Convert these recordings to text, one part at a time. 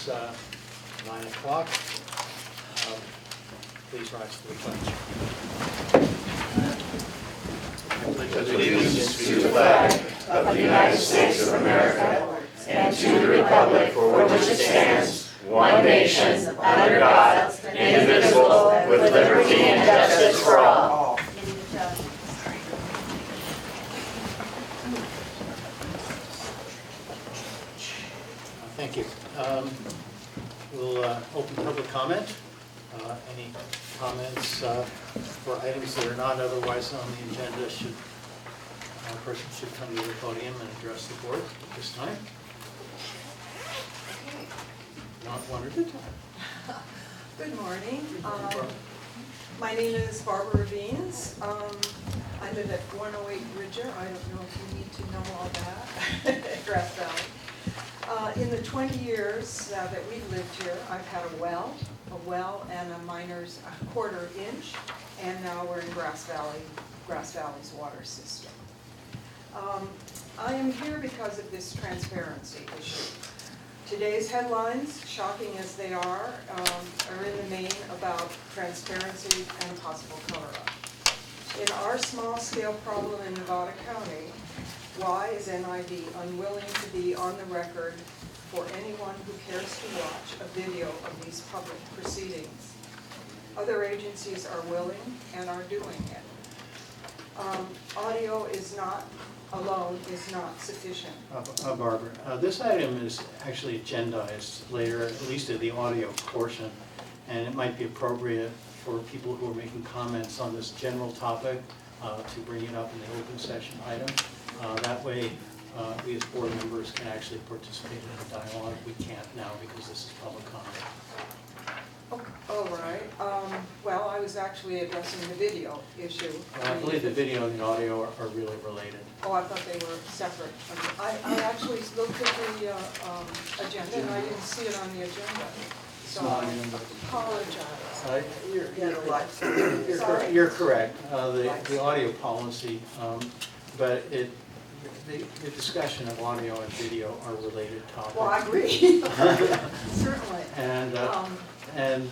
It's 9 o'clock. Please rise to the pledge. I pledge allegiance to the flag of the United States of America and to the republic for which it stands, one nation, under God, indivisible, with liberty and justice for all. Thank you. We'll open public comment. Any comments for items that are not otherwise on the agenda should, a person should come to the podium and address the board at this time. Not one at a time. Good morning. My name is Barbara Ravines. I live at 108 Bridger. I don't know if you need to know all that. Grass Valley. In the 20 years that we've lived here, I've had a well and a miner's quarter inch, and now we're in Grass Valley's water system. I am here because of this transparency issue. Today's headlines, shocking as they are in the main about transparency and possible cover-up. In our small-scale problem in Nevada County, why is NID unwilling to be on the record for anyone who cares to watch a video of these public proceedings? Other agencies are willing and are doing it. Audio is not alone is not sufficient. Barbara, this item is actually agendized later, at least at the audio portion, and it might be appropriate for people who are making comments on this general topic to bring it up in the open session item. That way, we as board members can actually participate in the dialogue. We can't now because this is public comment. All right. Well, I was actually addressing the video issue. I believe the video and the audio are really related. Oh, I thought they were separate. I actually looked at the agenda and I didn't see it on the agenda. So I apologize. You're correct. The audio policy, but the discussion of audio and video are related topics. Well, I agree. Certainly. And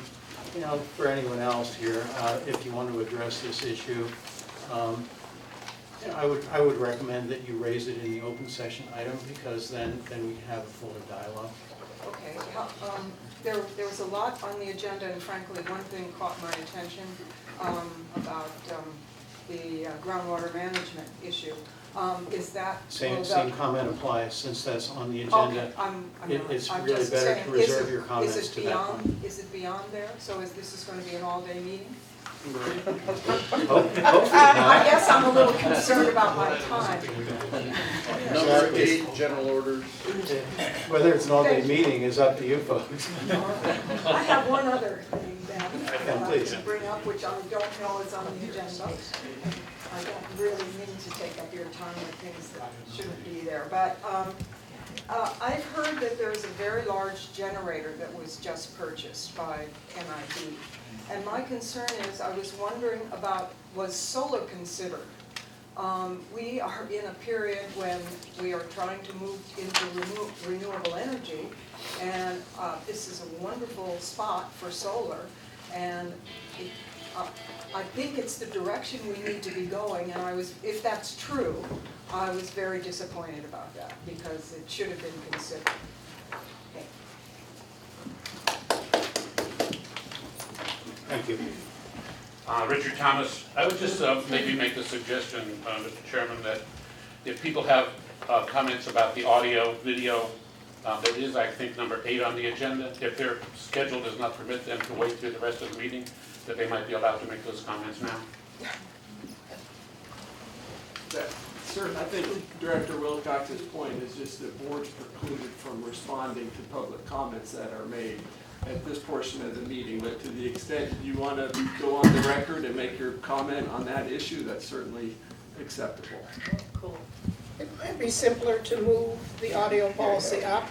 you know, for anyone else here, if you want to address this issue, you know, I would recommend that you raise it in the open session item because then we can have a fuller dialogue. Okay. There was a lot on the agenda, and frankly, one thing caught my attention about the groundwater management issue. Is that same comment applies since that's on the agenda. Okay, it's I'm really just better saying, to reserve your comments to that point. Is it beyond there? So this is going to be an all-day meeting? Hopefully I not. guess I'm a little concerned about my time. Number 8, general orders. Whether it's an all-day meeting is up to you folks. I have one other thing then that I Please. can bring up, which I don't know is on the agenda. I don't really mean to take up your time with things that shouldn't be there, but I've heard that there's a very large generator that was just purchased by NID. And my concern is, I was wondering about, was solar considered? We are in a period when we are trying to move into renewable energy, and this is a wonderful spot for solar, and I think it's the direction we need to be going, and if that's true, I was very disappointed about that, because it should have been considered. Okay. Thank you. Richard Thomas, I would just maybe make the suggestion, Mr. Chairman, that if people have comments about the audio, video, that is, I think, number 8 on the agenda. If their schedule does not permit them to wait through the rest of the meeting, that they might be allowed to make those comments now. Sir, I think Director Wilcox's point is just that boards precluded from responding to public comments that are made at this portion of the meeting. But to the extent you want to go on the record and make your comment on that issue, that's certainly acceptable. Cool. It might be simpler to move the audio policy up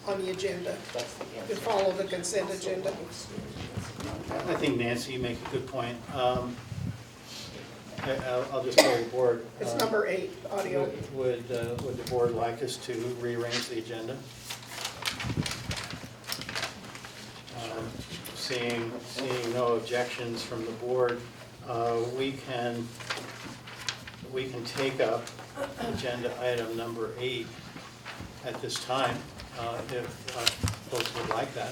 on the agenda, to follow the consent agenda. I think, Nancy, you make a good point. I'll just tell the board. It's number 8, audio. Would the board like us to rearrange the agenda? seeing no objections from the board, we can take up agenda item number 8 at this time, if folks would like that.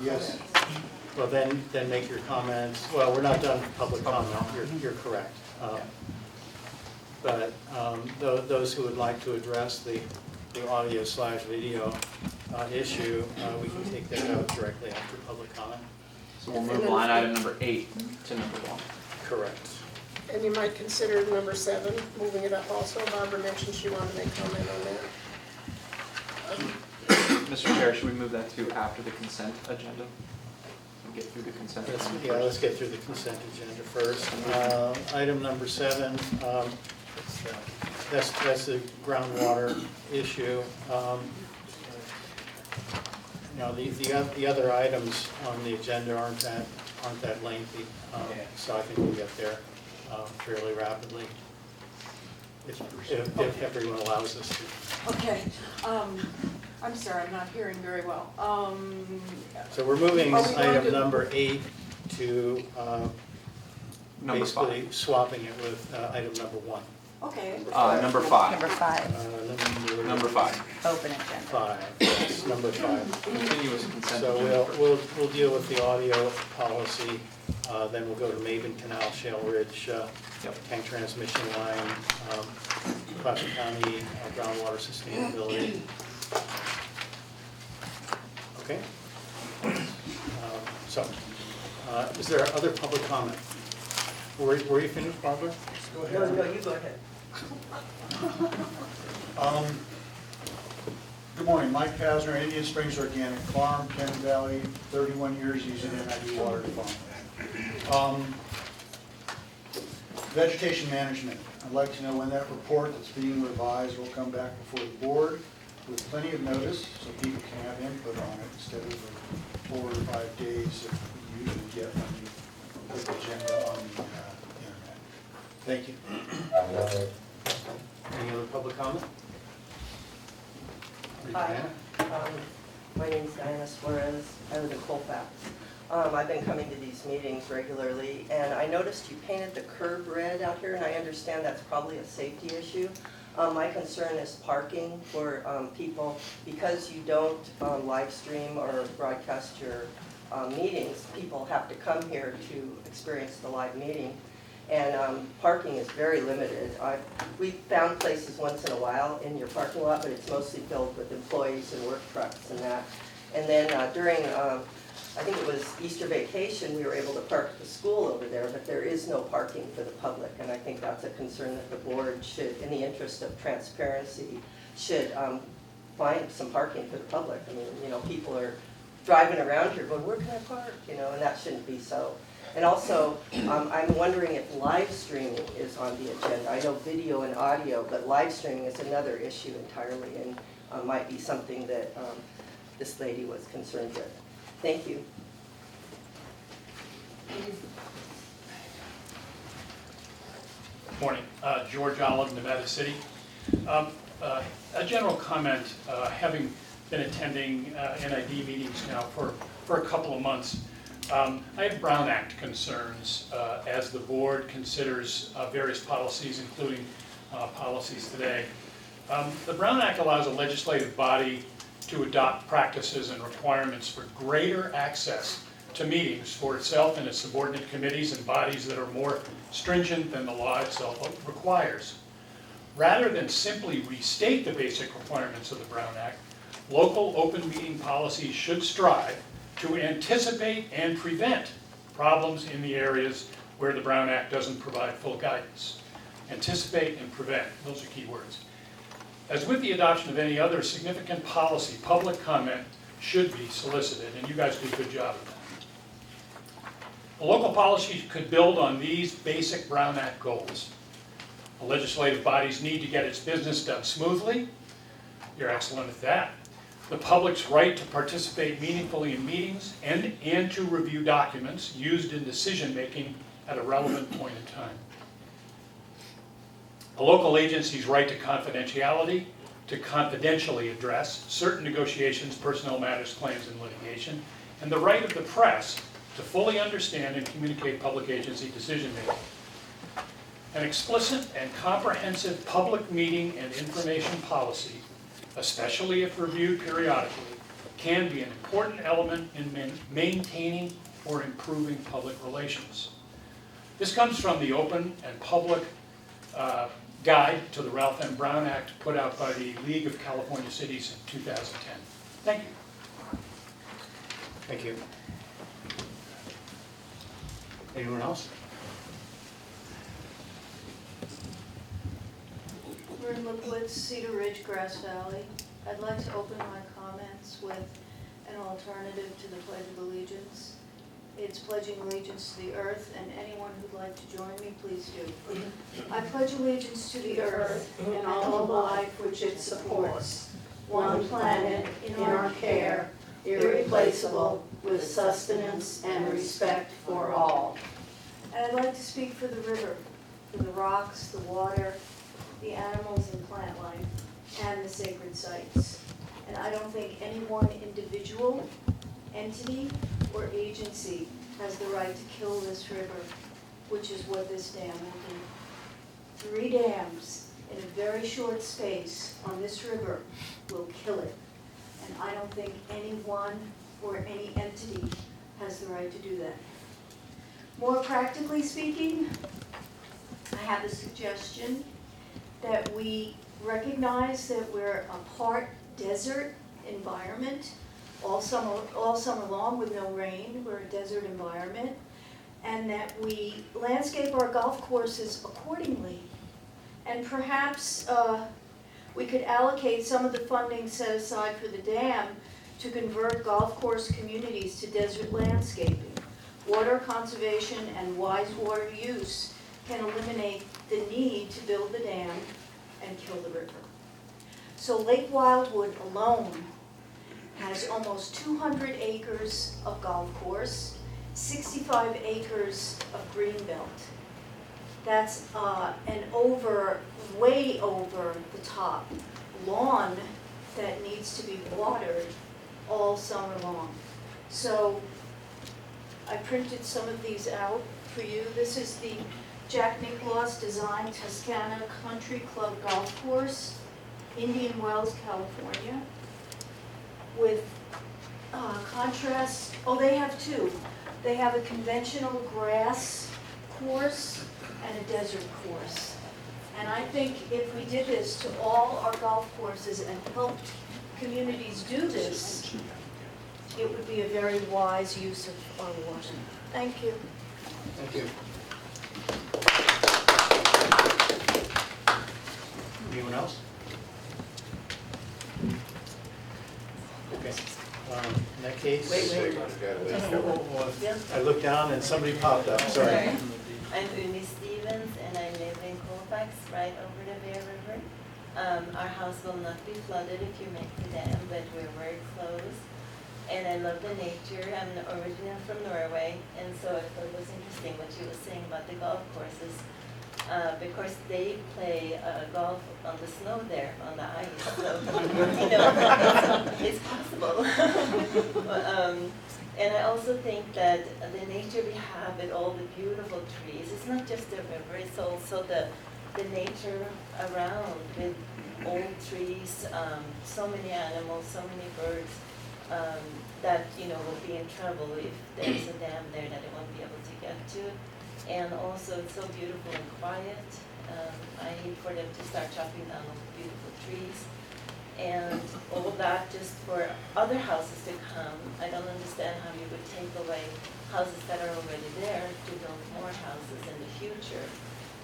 Yes. Well, then make your comments. Well, we're not done with public comment. You're correct. But those who would like to address the audio/video issue, we can take that out directly after public comment. So we'll move line item number 8 to number 1. Correct. And you might consider number 7, moving it up also. Barbara mentioned she wanted to make comment on that. Mr. Chair, should we move that to after the consent agenda? And get through the consent agenda Yeah, let's first? get through the consent agenda first. Item number 7, that's the groundwater issue. The other items on the agenda aren't that lengthy, so I think we'll get there fairly rapidly, if everyone allows us to. Okay, I'm sorry, I'm not hearing very well. So we're moving Are we going item to- number 8 to Number basically 5. swapping it with item number 1. Okay. Number 5. Number 5, Number 5. open agenda. 5, yes, number 5. Continuous consent So agenda first. we'll deal with the audio policy, then we'll go to Maven Canal, Shale Ridge, tank transmission line, Classic County groundwater sustainability. Okay? So, is there other public comment? Were you finished, Barbara? Go ahead. No, you go ahead. Good morning, Mike Kasner, Indian Springs Organic Farm, Penn Valley, 31 years using NID water to farm. Vegetation management, I'd like to know when that report that's being revised will come back before the board with plenty of notice so people can have input on it instead of the 4 or 5 days that we usually get when you put the agenda on the internet. Thank you. Any other public comment? Hi. Diana? My name's Diana Suarez. I live in Colfax. I've been coming to these meetings regularly, and I noticed you painted the curb red out here, and I understand that's probably a safety issue. My concern is parking for people. Because you don't live stream or broadcast your meetings, people have to come here to experience the live meeting. And parking is very limited. We've found places once in a while in your parking lot, but it's mostly filled with employees and work trucks and that. And then during, I think it was Easter vacation, we were able to park at the school over there, but there is no parking for the public. And I think that's a concern that the board should, in the interest of transparency, should find some parking for the public. I mean, people are driving around here going, where can I park? And that shouldn't be so. And also, I'm wondering if live streaming is on the agenda. I know video and audio, but live streaming is another issue entirely and might be something that this lady was concerned with. Thank you. Morning, George Olive, Nevada City. A general comment, having been attending NID meetings now for a couple of months, I have Brown Act concerns as the board considers various policies, including policies today. The Brown Act allows a legislative body to adopt practices and requirements for greater access to meetings for itself and its subordinate committees and bodies that are more stringent than the law itself requires. Rather than simply restate the basic requirements of the Brown Act, local open meeting policies should strive to anticipate and prevent problems in the areas where the Brown Act doesn't provide full guidance. Anticipate and prevent, those are key words. As with the adoption of any other significant policy, public comment should be solicited, and you guys do a good job of that. A local policy could build on these basic Brown Act goals. The legislative bodies need to get its business done smoothly. You're excellent at that. The public's right to participate meaningfully in meetings and to review documents used in decision-making at a relevant point in time. A local agency's right to confidentiality, to confidentially address certain negotiations, personnel matters, claims, and litigation, and the right of the press to fully understand and communicate public agency decision-making. An explicit and comprehensive public meeting and information policy, especially if reviewed periodically, can be an important element in maintaining or improving public relations. This comes from the Open and Public Guide to the Ralph M. Brown Act put out by the League of California Cities in 2010. Thank you. Thank you. Anyone else? Marin Woods, Cedar Ridge, Grass Valley. I'd like to open my comments with an alternative to the Pledge of Allegiance. It's pledging allegiance to the earth, and anyone who'd like to join me, please do. I pledge allegiance to the earth and all the life which it supports, one planet in our care, irreplaceable, with sustenance and respect for all. And I'd like to speak for the river, for the rocks, the water, the animals and plant life, and the sacred sites. And I don't think any one individual, entity, or agency has the right to kill this river, which is what this dam will do. 3 dams in a very short space on this river will kill it. And I don't think anyone or any entity has the right to do that. More practically speaking, I have a suggestion that we recognize that we're a part desert environment all summer long with no rain. We're a desert environment, and that we landscape our golf courses accordingly. And perhaps we could allocate some of the funding set aside for the dam to convert golf course communities to desert landscaping. Water conservation and wise water use can eliminate the need to build the dam and kill the river. So Lake Wildwood alone has almost 200 acres of golf course, 65 acres of greenbelt. That's an way over the top lawn that needs to be watered all summer long. So I printed some of these out for you. This is the Jack Nicklaus Design Toscana Country Club Golf Course, Indian Wells, California, with contrast. Oh, they have two. They have a conventional grass course and a desert course. And I think if we did this to all our golf courses and helped communities do this, it would be a very wise use of our water. Thank you. Thank you. Anyone else? Okay. In that case. Wait. I looked down and somebody popped up, sorry. I'm Umi Stevens and I live in Colfax, right over the Bear River. Our house will not be flooded if you make the dam, but we're very close. And I love the nature. I'm originally from Norway, and so I thought it was interesting what you were saying about the golf courses. Because they play golf on the snow there, on the ice, so, it's possible. And I also think that the nature we have with all the beautiful trees, it's not just the river, it's also the nature around with old trees, so many animals, so many birds, that, will be in trouble if there's a dam there that they won't be able to get to. And also, it's so beautiful and quiet. I hate for them to start chopping down all the beautiful trees. And all that just for other houses to come. I don't understand how you would take away houses that are already there to build more houses in the future.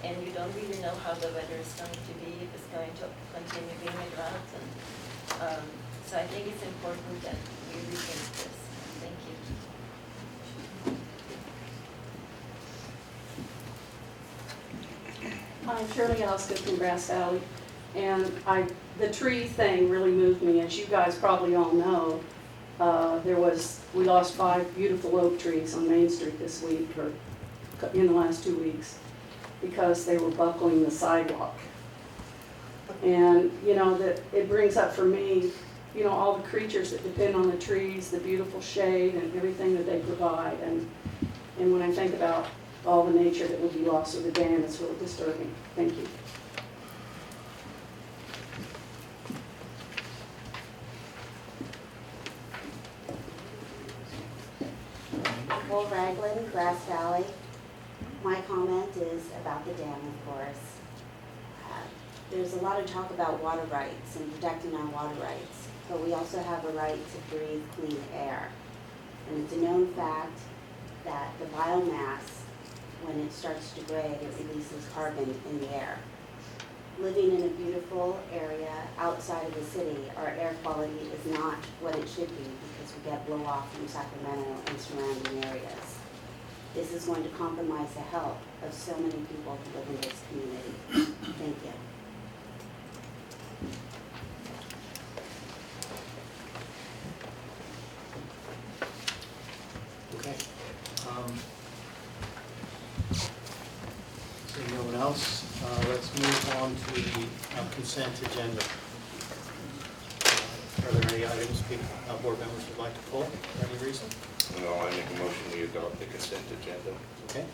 And you don't really know how the weather is going to be, if it's going to continue being a drought. And, so I think it's important that we rethink this. Thank you. I'm Shirley Osgood from Grass Valley, and the tree thing really moved me. As you guys probably all know, we lost 5 beautiful oak trees on Main Street this week, or in the last 2 weeks, because they were buckling the sidewalk. And that it brings up for me, you know, all the creatures that depend on the trees, the beautiful shade and everything that they provide. And when I think about all the nature that would be lost with the dam, it's really disturbing. Thank you. Nicole Ragland, Grass Valley. My comment is about the dam, of course. There's a lot of talk about water rights and protecting our water rights, but we also have a right to breathe clean air. And it's a known fact that the biomass, when it starts to degrade, it releases carbon in the air. Living in a beautiful area outside of the city, our air quality is not what it should be because we get blow off from Sacramento and surrounding areas. This is going to compromise the health of so many people who live in this community. Thank you. Okay. Seeing no one else, let's move on to the consent agenda. Are there any items board members would like to pull for any reason? No, I make a motion we adopt the consent agenda. Okay.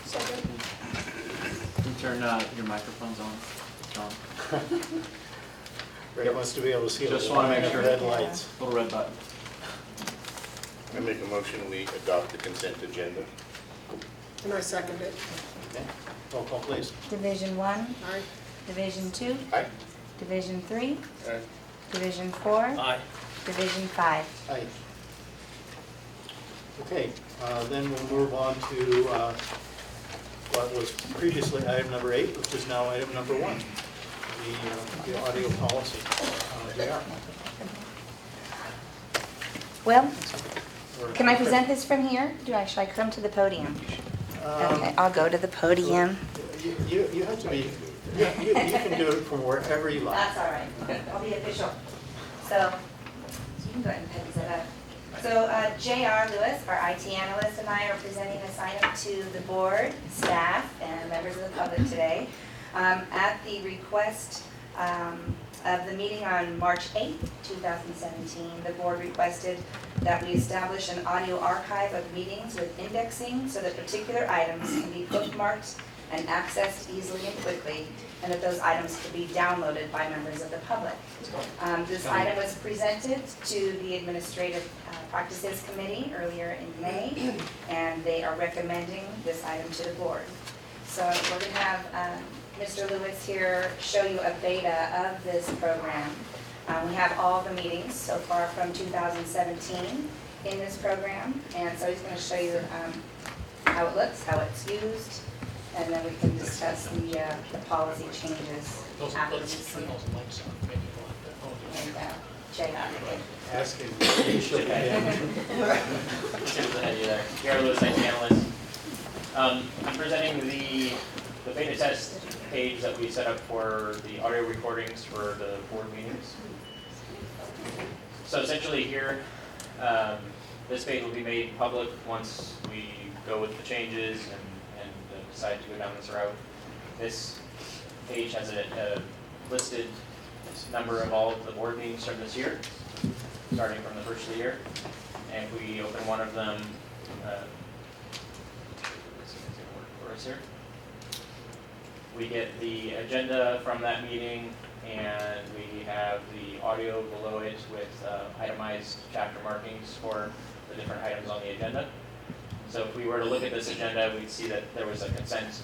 Second. Can you turn your microphones on, John? Ray wants to be able to see Just the want to line make of sure. red lights. Little red button. I make a motion we adopt the consent agenda. And I second it. Okay. Roll call, please. Division 1, Aye. Division 2, Aye. Division 3, Aye. Division 4, Aye. Division 5. Aye. Okay, then we'll move on to what was previously item number 8, which is now item number 1, the audio policy. JR. Well, Or- can I present this from here? Should I come to the podium? Okay, I'll go to the podium. You have to be, you can do it from wherever you like. That's all right. I'll be official. So you can go ahead and pick that up. So J.R. Lewis, our IT analyst, and I are presenting this item to the board, staff, and members of the public today. At the request of the meeting on March 8th, 2017, the board requested that we establish an audio archive of meetings with indexing so that particular items can be bookmarked and accessed easily and quickly, and that those items could be downloaded by members of the public. This item was presented to the Administrative Practices Committee earlier in May, and they are recommending this item to the board. So we're going to have Mr. Lewis here show you a beta of this program. We have all the meetings so far from 2017 in this program, and so he's going to show you how it looks, how it's used, and then we can discuss the policy changes after we see it. And Jay, Ask him. He shook hands. Gary Lewis, IT analyst. I'm presenting the beta test page that we set up for the audio recordings for the board meetings. So essentially here, this page will be made public once we go with the changes and decide to go down this route. This page has a listed number of all of the board meetings from this year, starting from the first of the year. And if we open one of them, for us here, we get the agenda from that meeting, and we have the audio below it with itemized chapter markings for the different items on the agenda. So if we were to look at this agenda, we'd see that there was a consent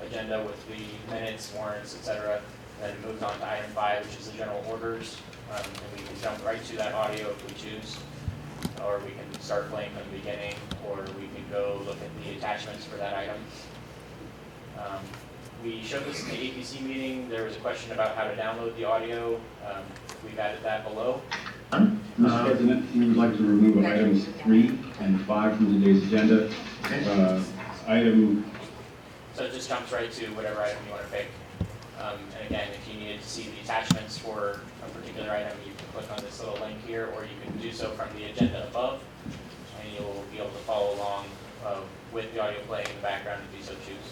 agenda with the minutes, warrants, etc. Then it moves on to item 5, which is the general orders. And we can jump right to that audio if we choose, or we can start playing from the beginning, or we can go look at the attachments for that item. We showed this in the APC meeting. There was a question about how to download the audio. We've added that below. Mr. President, we would like to remove items 3 and 5 from today's agenda. So it just jumps right to whatever item you want to pick. And again, if you needed to see the attachments for a particular item, you can click on this little link here, or you can do so from the agenda above, and you'll be able to follow along with the audio playing in the background if you so choose.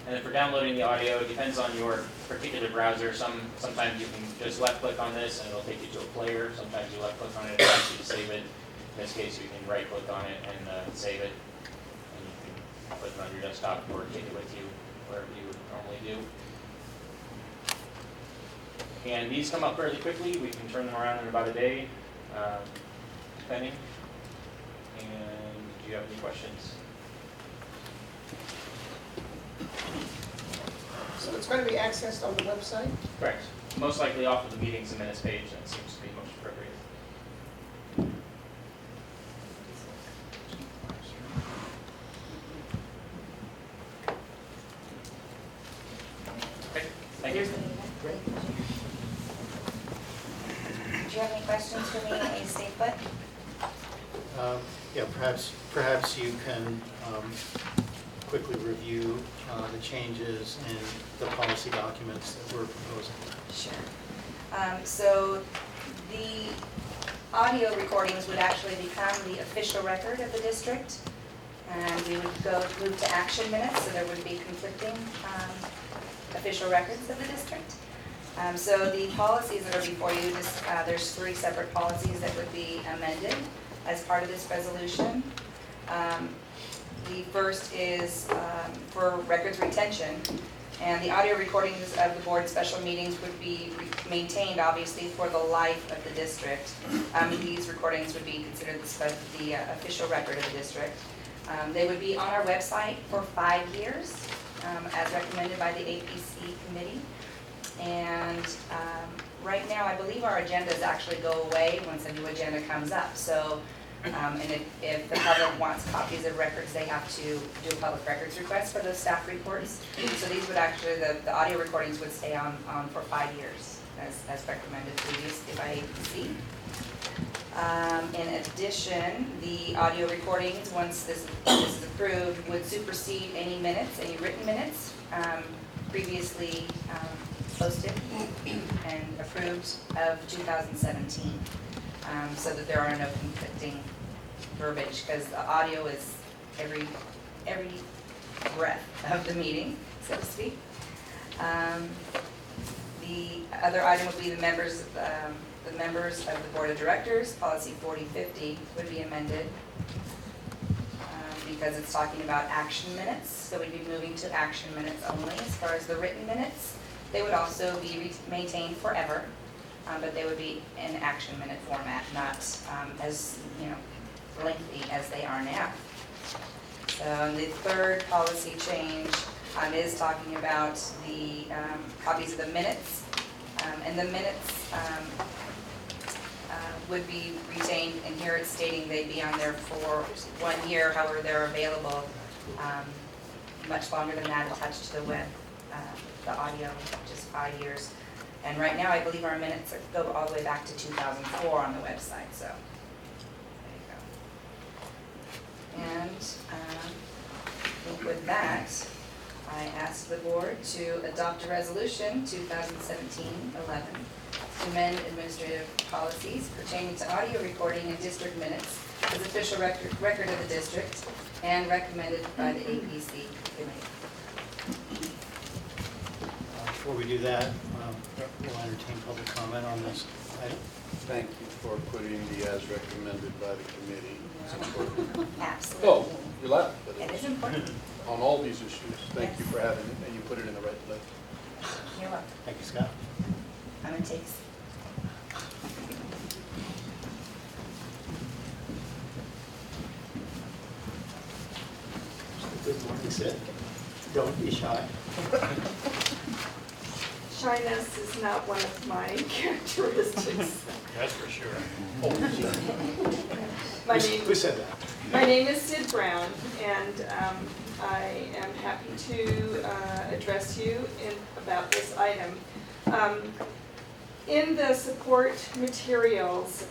And then for downloading the audio, it depends on your particular browser. Sometimes you can just left click on this and it'll take you to a player. Sometimes you left click on it and asks you to save it. In this case, you can right click on it and save it. And you can put it on your desktop or take it with you wherever you would normally do. And these come up fairly quickly. We can turn them around in about a day, depending. And do you have any questions? So it's going to be accessed on the website? Correct. Most likely off of the meetings and minutes page. That seems to be most appropriate. Okay, thank you. Do you have any questions for me on Stay Put? Yeah, perhaps you can quickly review the changes in the policy documents that we're proposing. Sure. So the audio recordings would actually become the official record of the district, and we would move to action minutes, so there would be conflicting official records of the district. So the policies that are before you, there's 3 separate policies that would be amended as part of this resolution. The first is for records retention, and the audio recordings of the board special meetings would be maintained, obviously, for the life of the district. These recordings would be considered the official record of the district. They would be on our website for 5 years, as recommended by the APC committee. And right now, I believe our agendas actually go away once a new agenda comes up. So, and if the public wants copies of records, they have to do a public records request for those staff reports. So these would actually, the audio recordings would stay on for 5 years, as recommended previously by APC. In addition, the audio recordings, once this is approved, would supersede any minutes, any written minutes previously posted and approved of 2017, so that there are no conflicting verbiage, because the audio is every breath of the meeting, so to speak. The other item would be the members of the Board of Directors. Policy 4050 would be amended because it's talking about action minutes, so we'd be moving to action minutes only. As far as the written minutes, they would also be maintained forever, but they would be in action minute format, not as lengthy as they are now. So the third policy change is talking about the copies of the minutes, and the minutes would be retained, and here it's stating they'd be on there for 1 year. However, they're available much longer than that, attached to the web, the audio, just 5 years. And right now, I believe our minutes go all the way back to 2004 on the website, so there you go. And with that, I ask the board to adopt a resolution, 2017-11, to amend administrative policies pertaining to audio recording and district minutes as official record of the district and recommended by the APC committee. Before we do that, we'll entertain public comment on this item. Thank you for putting the as recommended by the committee. It's important. Absolutely. Oh, you left. But It is important. on all these issues. Thank you for having it, and you put it in the right place. You're welcome. Thank you, Scott. I'm gonna take. Good morning, Sid. Don't be shy. Shyness is not one of my characteristics. That's for sure. Who said that? My name is Sid Brown, and I am happy to address you about this item. In the support materials,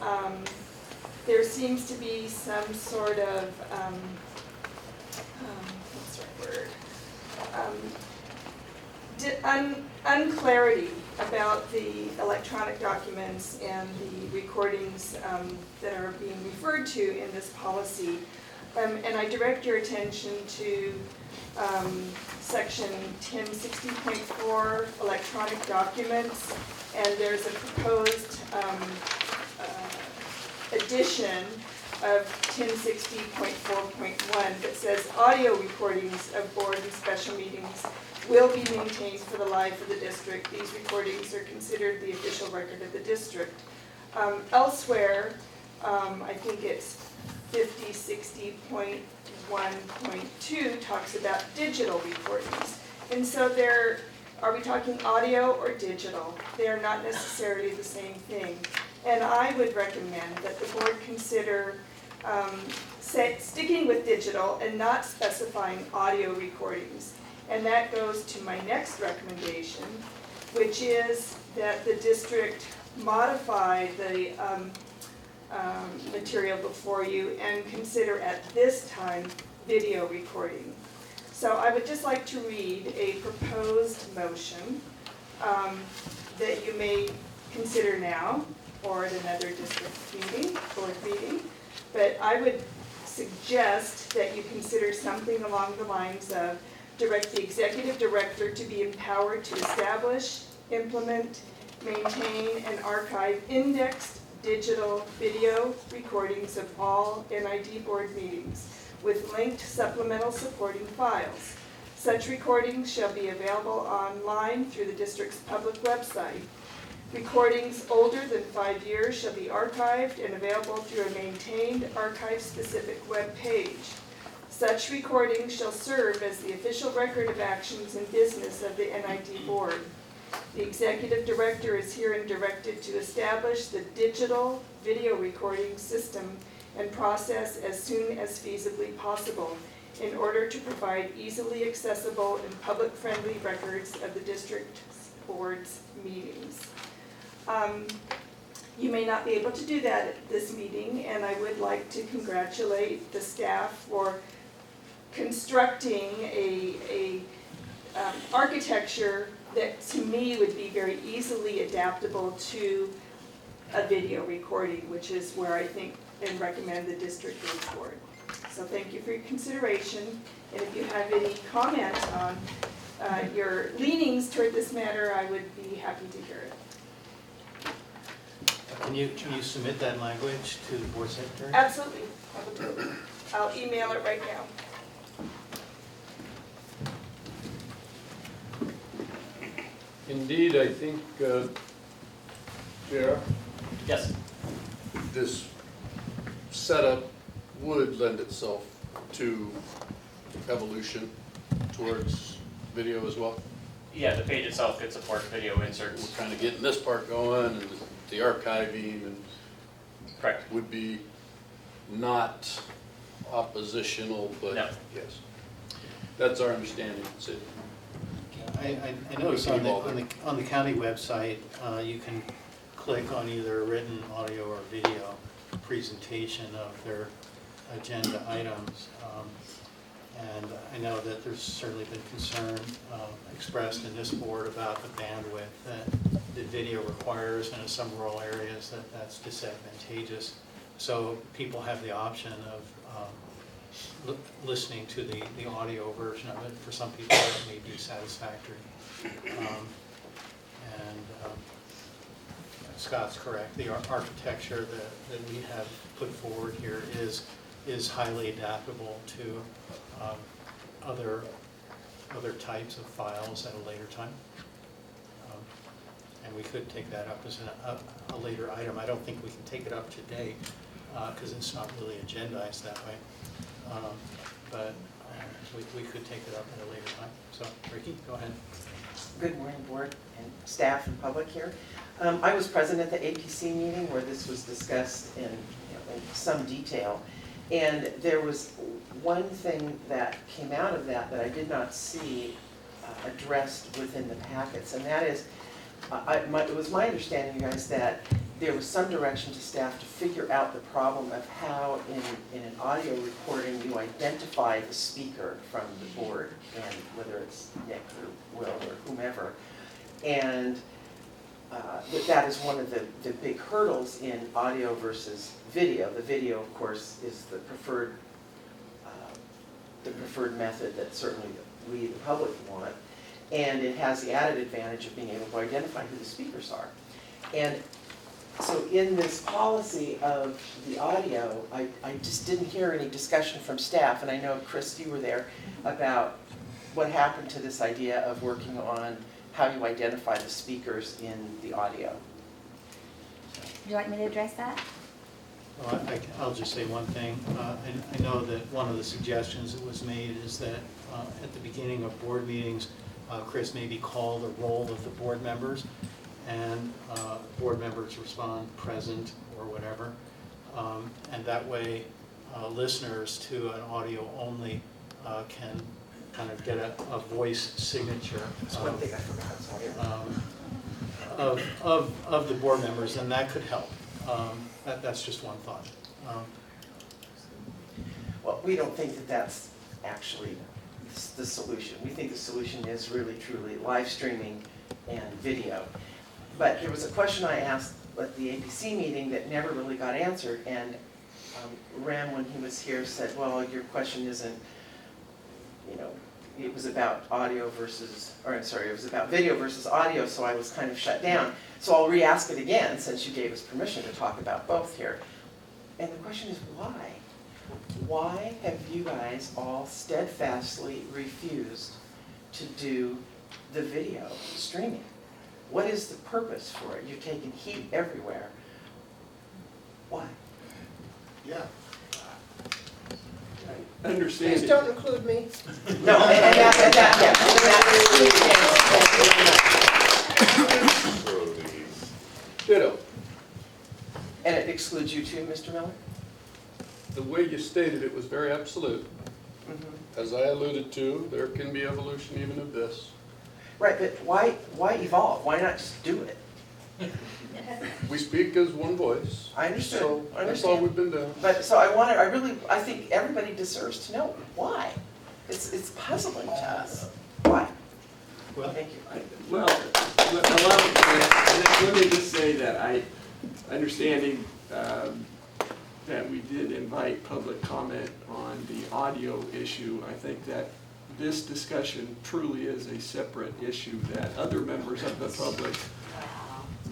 there seems to be some sort of, what's the right word? Unclarity about the electronic documents and the recordings that are being referred to in this policy. And I direct your attention to section 1060.4, electronic documents, and there's a proposed addition of 1060.4.1 that says audio recordings of board and special meetings will be maintained for the life of the district. These recordings are considered the official record of the district. Elsewhere, I think it's 5060.1.2 talks about digital recordings. And so are we talking audio or digital? They are not necessarily the same thing. And I would recommend that the board consider sticking with digital and not specifying audio recordings. And that goes to my next recommendation, which is that the district modify the material before you and consider at this time video recording. So I would just like to read a proposed motion that you may consider now or at another district meeting, board meeting. But I would suggest that you consider something along the lines of direct the executive director to be empowered to establish, implement, maintain, and archive indexed digital video recordings of all NID board meetings with linked supplemental supporting files. Such recordings shall be available online through the district's public website. Recordings older than 5 years shall be archived and available through a maintained archive-specific web page. Such recordings shall serve as the official record of actions and business of the NID Board. The Executive Director is herein directed to establish the digital video recording system and process as soon as feasibly possible in order to provide easily accessible and public-friendly records of the district board's meetings. You may not be able to do that at this meeting, and I would like to congratulate the staff for constructing a architecture that to me would be very easily adaptable to a video recording, which is where I think and recommend the district goes forward. So thank you for your consideration, and if you have any comments on your leanings toward this matter, I would be happy to hear it. Can you submit that language to the board secretary? Absolutely, I will do it. I'll email it right now. Indeed, I think, Chair, Yes. this setup would lend itself to evolution towards video as well. Yeah, the page itself could support video inserts. We're kind of getting this part going, and the archiving and Correct. would be not oppositional, but No. yes. That's our understanding, Sid. I noticed on the county website, you can click on either a written audio or video presentation of their agenda items. And I know that there's certainly been concern expressed in this board about the bandwidth that the video requires, and in some rural areas that's disadvantageous. So people have the option of listening to the audio version of it. For some people that may be satisfactory. Scott's correct, the architecture that we have put forward here is highly adaptable to other types of files at a later time. And we could take that up as a later item. I don't think we can take it up today because it's not really agendized that way. But we could take it up at a later time. So, Ricky, go ahead. Good morning, board and staff and public here. I was present at the APC meeting where this was discussed in some detail. And there was one thing that came out of that I did not see addressed within the packets, and that is, it was my understanding, you guys, that there was some direction to staff to figure out the problem of how in an audio recording you identify the speaker from the board, and whether it's Nick or Will or whomever. And that is one of the big hurdles in audio versus video. The video, of course, is the preferred the preferred method that certainly we, the public, want. And it has the added advantage of being able to identify who the speakers are. And so in this policy of the audio, I just didn't hear any discussion from staff, and I know, Chris, you were there, about what happened to this idea of working on how you identify the speakers in the audio. Would you like me to address that? Well, I'll just say one thing. I know that one of the suggestions that was made is that at the beginning of board meetings, Chris maybe call the roll of the board members, and board members respond present or whatever. And that way, listeners to an audio only can kind of get a voice signature of the board members, and that could help. That's just one thought. Well, we don't think that that's actually the solution. We think the solution is really truly live streaming and video. But there was a question I asked at the APC meeting that never really got answered, and Ram, when he was here, said, well, your question isn't, you know, it was about audio versus, or I'm sorry, it was about video versus audio, so I was kind of shut down. So I'll re-ask it again, since you gave us permission to talk about both here. And the question is why? Why have you guys all steadfastly refused to do the video streaming? What is the purpose for it? You've taken heat everywhere. Why? Yeah. Understand Please it. don't include me. No, and Ditto. And it excludes you too, Mr. Miller? The way you stated it was very absolute. Mm-hmm. As I alluded to, there can be evolution even of this. Right, but why evolve? Why not just do it? We speak as one voice. I understood. So I that's all understand. we've been doing. But so I think everybody deserves to know why. It's puzzling to us. Why? Well, Thank you. Well, let me just say that understanding that we did invite public comment on the audio issue, I think that this discussion truly is a separate issue that other members of the public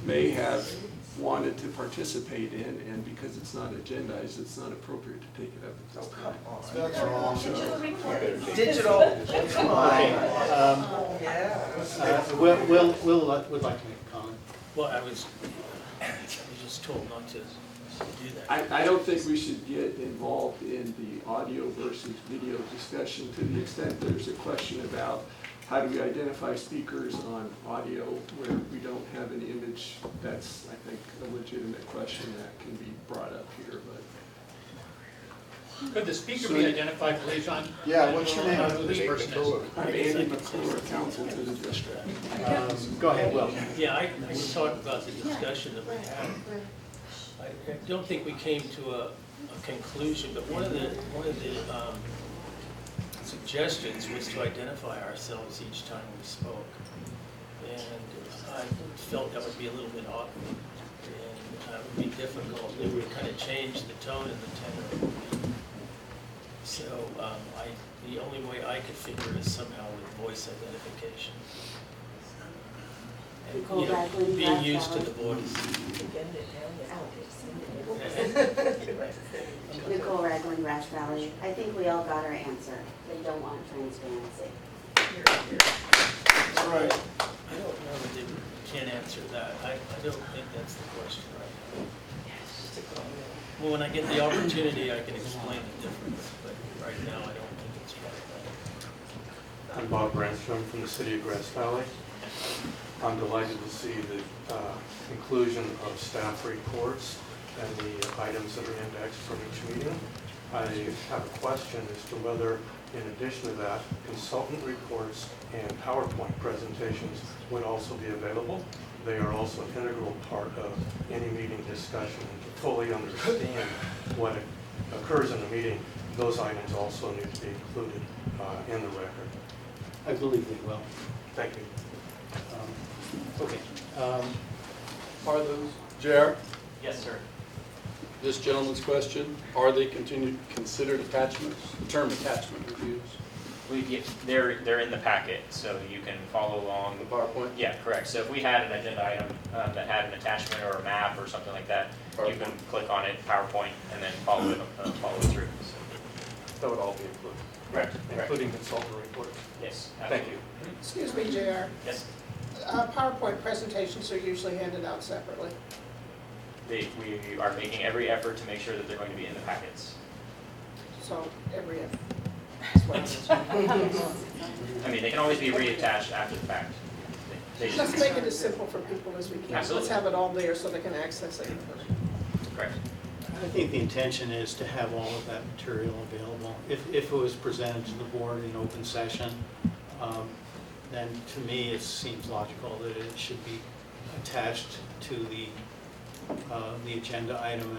may have wanted to participate in, and because it's not agendized, it's not appropriate to take it up at this time. That's wrong. Digital recording. Digital, come on. Will would like to make a comment. Well, I was just told not to do that. I don't think we should get involved in the audio versus video discussion to the extent there's a question about how do we identify speakers on audio where we don't have an image. That's, I think, a legitimate question that can be brought up here, but. Could the speaker be identified, please, on? Yeah, what's your name? Who this person is? I'm Andy McClure, counsel to the district. Go ahead, Will. Yeah, I can talk about the discussion that we had. I don't think we came to a conclusion, but one of the suggestions was to identify ourselves each time we spoke. And I felt that would be a little bit awkward, and it would be difficult. It would kind of change the tone and the tenor of the meeting. So the only way I could figure is somehow with voice identification. And, you know, being used to the voice. Nicole Ragland, Grass Valley. I think we all got our answer. They don't want transparency. All right. I don't know that they can't answer that. I don't think that's the question right now. Well, when I get the opportunity, I can explain the difference, but right now I don't think it's right. I'm Bob Brandstrom from the city of Grass Valley. I'm delighted to see the inclusion of staff reports and the items that are indexed from each meeting. I have a question as to whether, in addition to that, consultant reports and PowerPoint presentations would also be available. They are also an integral part of any meeting discussion. And to fully understand what occurs in a meeting, those items also need to be included in the record. I believe they will. Thank you. Okay. Are those? JR? Yes, sir. this gentleman's question, are they considered attachments? The term attachment reviews. They're in the packet, so you can follow along. The PowerPoint? Yeah, correct. So if we had an agenda item that had an attachment or a map or something like that, you can click on it, PowerPoint, and then follow it through. So, That would all be included. correct. Including consultant reports. Yes. Thank you. Excuse me, JR. Yes. PowerPoint presentations are usually handed out separately. We are making every effort to make sure that they're going to be in the packets. So every, I mean, they can always be reattached after the fact. let's make it as simple for people as we can. Absolutely. Let's have it all there so they can access it. Correct. I think the intention is to have all of that material available. If it was presented to the board in open session, then to me it seems logical that it should be attached to the agenda item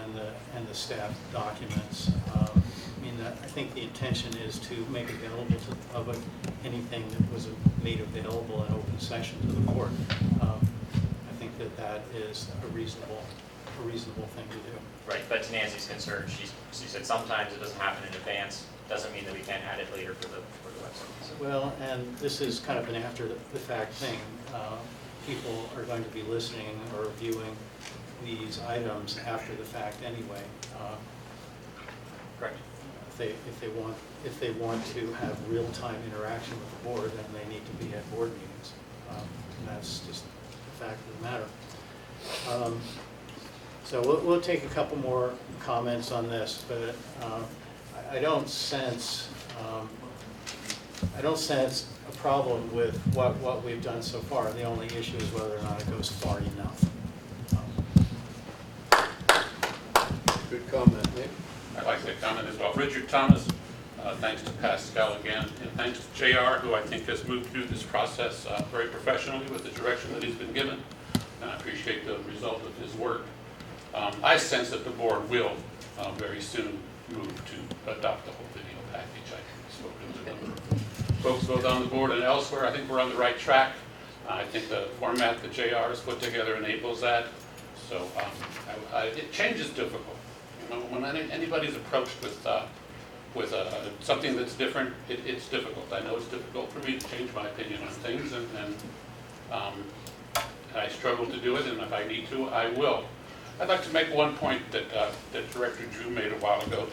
and the staff documents. I mean, I think the intention is to make available to the public anything that was made available in open session to the board. I think that is a reasonable thing to do. Right, but to Nancy's concern, she said sometimes it doesn't happen in advance. Doesn't mean that we can't add it later for the website. So. Well, and this is kind of an after the fact thing. People are going to be listening or viewing these items after the fact anyway. Correct. If they want to have real-time interaction with the board, then they need to be at board meetings. And that's just the fact of the matter. So we'll take a couple more comments on this, but I don't sense a problem with what we've done so far. The only issue is whether or not it goes far enough. Good comment, Nick. I'd like to comment as well. Richard Thomas, thanks to Pascal again, and thanks to JR, who I think has moved through this process very professionally with the direction that he's been given. And I appreciate the result of his work. I sense that the board will very soon move to adopt the whole video package. I've spoken to a number of folks both on the board and elsewhere. I think we're on the right track. I think the format that JR has put together enables that. So change is difficult. You know, when anybody's approached with something that's different, it's difficult. I know it's difficult for me to change my opinion on things, and I struggle to do it, and if I need to, I will. I'd like to make one point that Director Drew made a while ago,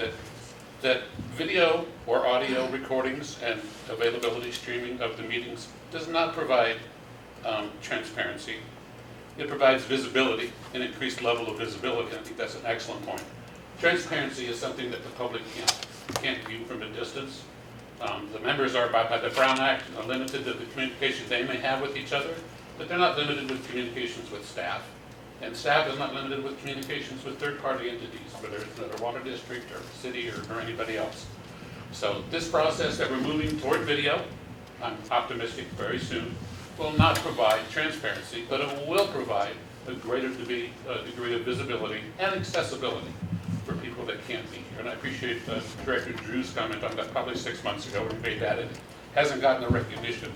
that video or audio recordings and availability streaming of the meetings does not provide transparency. It provides visibility, an increased level of visibility, and I think that's an excellent point. Transparency is something that the public can't view from a distance. The members are, by the Brown Act, limited to the communication they may have with each other, but they're not limited with communications with staff. And staff is not limited with communications with third-party entities, whether it's another water district or city or anybody else. So this process that we're moving toward video, I'm optimistic very soon, will not provide transparency, but it will provide a greater degree of visibility and accessibility for people that can't be here. And I appreciate Director Drew's comment on that probably 6 months ago when he made that. It hasn't gotten the recognition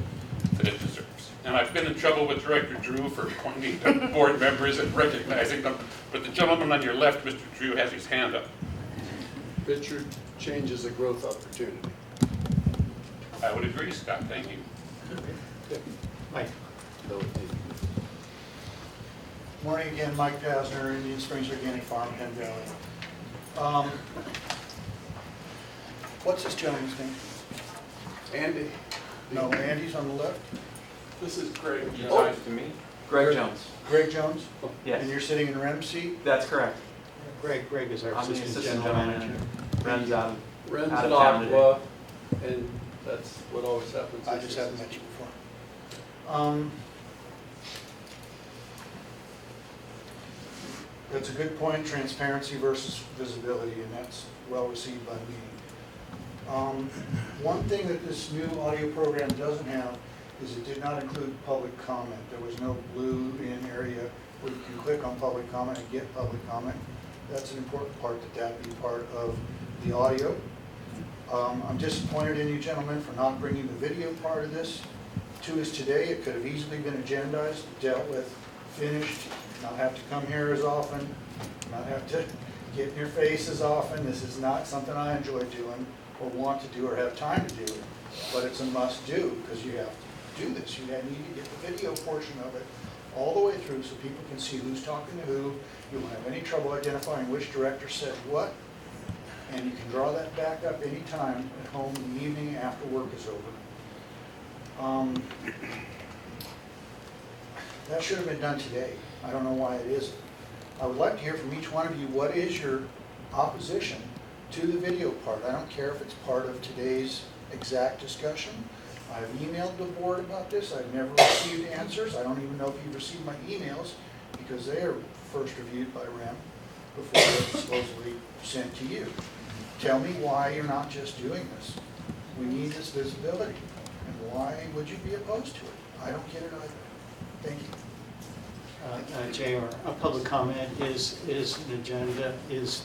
that it deserves. And I've been in trouble with Director Drew for pointing to board members and recognizing them, but the gentleman on your left, Mr. Drew, has his hand up. Richard, change is a growth opportunity. I would agree, Scott, thank you. Mike. Morning again, Mike Pasner, Indian Springs Organic Farm, Penn Valley. What's this gentleman's name? Andy. No, Andy's on the left. This is Greg. Oh, to me? Greg Jones. Greg Jones? Yes. And you're sitting in Rem's seat? That's correct. Greg is our I'm the assistant assistant general general manager. Ren's out Ren's out in of town today. Ottawa, and that's what always happens. I just haven't met you before. That's a good point, transparency versus visibility, and that's well received by me. One thing that this new audio program doesn't have is it did not include public comment. There was no blue in area where you can click on public comment and get public comment. That's an important part, that be part of the audio. I'm disappointed in you gentlemen for not bringing the video part of this to us today. It could have easily been agendized, dealt with, finished, not have to come here as often, not have to get in your faces often. This is not something I enjoy doing or want to do or have time to do, but it's a must-do because you have to do this. You need to get the video portion of it all the way through so people can see who's talking to who. You won't have any trouble identifying which director said what, and you can draw that back up anytime at home in the evening after work is over. That should have been done today. I don't know why it isn't. I would like to hear from each one of you, what is your opposition to the video part? I don't care if it's part of today's exact discussion. I've emailed the board about this. I've never received answers. I don't even know if you've received my emails because they are first reviewed by REM before they're supposedly sent to you. Tell me why you're not just doing this. We need this visibility. And why would you be opposed to it? I don't get it either. Thank you. JR, a public comment is an agenda, is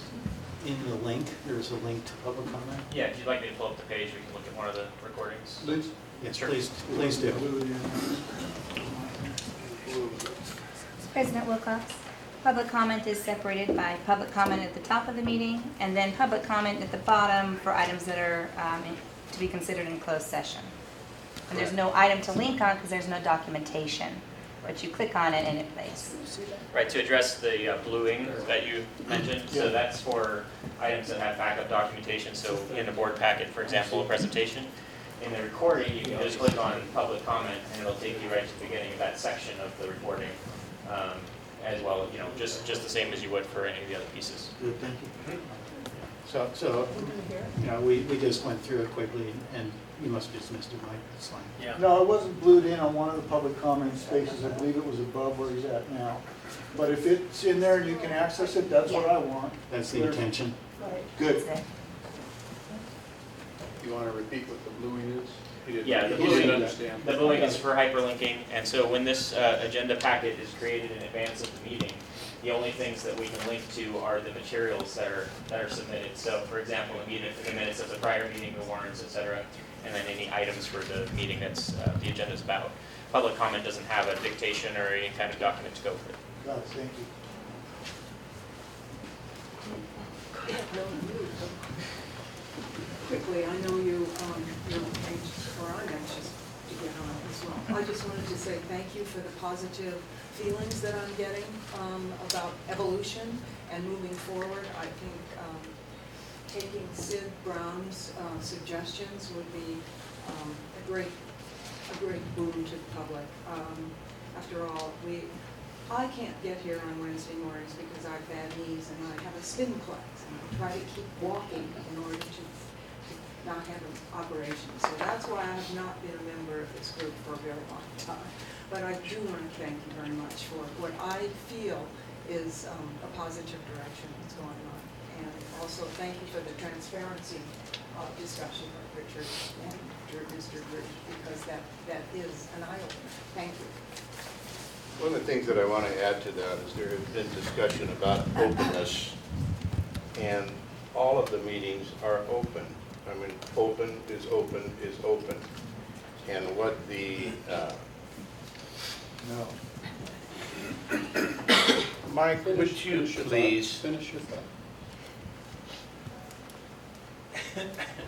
in the link. There's a link to public comment. Yeah, if you'd like me to pull up the page, we can look at one of the recordings. Please? Yes, Sure. please do. President Wilcox, public comment is separated by public comment at the top of the meeting and then public comment at the bottom for items that are to be considered in closed session. And there's no item to link on because there's no documentation, but you click on it and it plays. Right, to address the bluing that you mentioned, so that's for items that have backup documentation. So in the board packet, for example, a presentation. In the recording, you can just click on public comment and it'll take you right to the beginning of that section of the recording. As well, you know, just the same as you would for any of the other pieces. Good, thank you. So you know, we just went through it quickly and you must have just missed it, Mike. That's fine. Yeah. No, it wasn't glued in on one of the public comment spaces. I believe it was above where he's at now. But if it's in there and you can access it, that's what I want. That's the intention. Good. You want to repeat what the bluing is? Yeah, the He didn't bluing, understand. the bluing is for hyperlinking, and so when this agenda packet is created in advance of the meeting, the only things that we can link to are the materials that are submitted. So, for example, the minutes of the prior meeting, the warrants, etc., and then any items for the meeting that's the agenda is about. Public comment doesn't have a dictation or any kind of document to go with it. Got it, thank you. Quickly, I know you're anxious, or I'm anxious to get on as well. I just wanted to say thank you for the positive feelings that I'm getting about evolution and moving forward. I think taking Sid Brown's suggestions would be a great boon to the public. After all, I can't get here on Wednesday mornings because I have bad knees and I have a spinplex and I try to keep walking in order to not have an operation. So that's why I have not been a member of this group for a very long time. But I do want to thank you very much for what I feel is a positive direction that's going on. And also thank you for the transparency discussion with Richard and Mr. Rich, because that is an eye-opener. Thank you. One of the things that I want to add to that is there has been discussion about openness, and all of the meetings are open. I mean, open is open is open. And what the... No. Mike, would you please... Finish your thought.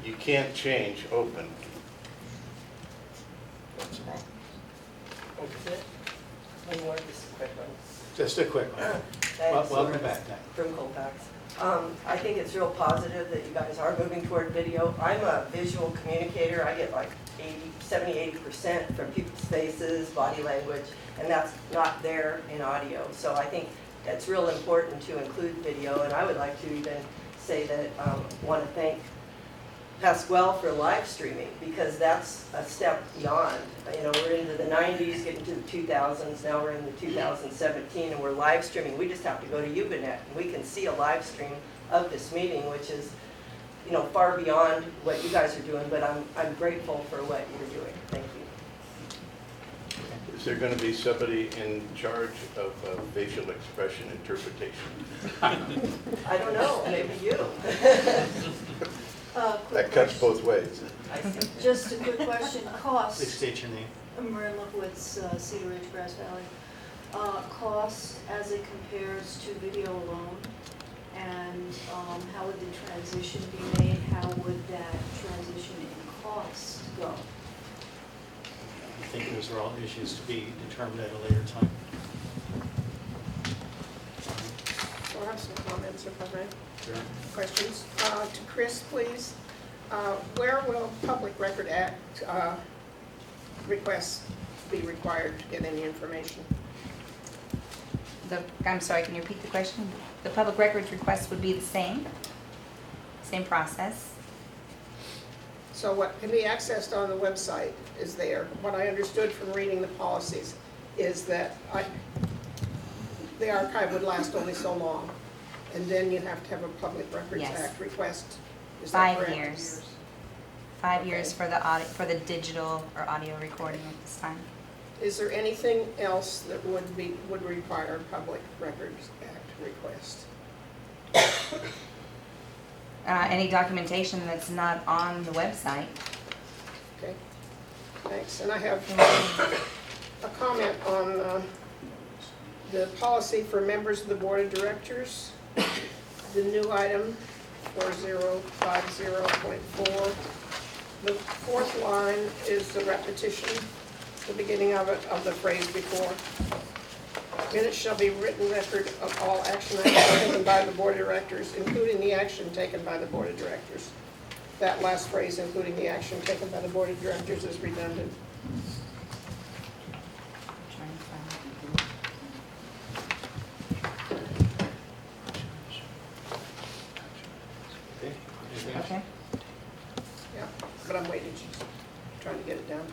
You can't change open. That's wrong. Okay. One more, just a quick one. Just a quick one. Thanks. Welcome back, Dan. From Colfax. I think it's real positive that you guys are moving toward video. I'm a visual communicator. I get like 70–80% from people's faces, body language, and that's not there in audio. So I think it's real important to include video, and I would like to even say that I want to thank Pasquale for live streaming, because that's a step beyond. You know, we're into the 90s, getting to the 2000s, now we're in the 2017, and we're live streaming. We just have to go to Ubinet, and we can see a live stream of this meeting, which is, you know, far beyond what you guys are doing, but I'm grateful for what you're doing. Thank you. Is there going to be somebody in charge of facial expression interpretation? I don't know, maybe you. That cuts both ways. Just a quick question, cost. Please state your name. I'm Marin Lefowitz, Cedar Ridge, Grass Valley. Cost as it compares to video alone, And how would the transition be made? How would that transition in cost go? I think those are all issues to be determined at a later time. So I have some comments if I may. Sure. Questions? To Chris, please. Where will Public Record Act requests be required to get any information? I'm sorry, can you repeat the question? The public records request would be the same process. So what can be accessed on the website is there. What I understood from reading the policies is that the archive would last only so long, and then you have to have a Public Records Yes. Act request. Is that 5 correct? years. 5 years for the digital or audio recording at this time. Is there anything else that would require a Public Records Act request? Any documentation that's not on the website. Okay, thanks. And I have a comment on the policy for members of the Board of Directors. The new item 4050.4. The fourth line is the repetition, the beginning of it, of the phrase before. Minutes shall be written record of all action items taken by the Board of Directors, including the action taken by the Board of Directors. That last phrase, including the action taken by the Board of Directors, is redundant. Okay. Anything else? Okay. Yeah, but I'm waiting, she's trying to get it down.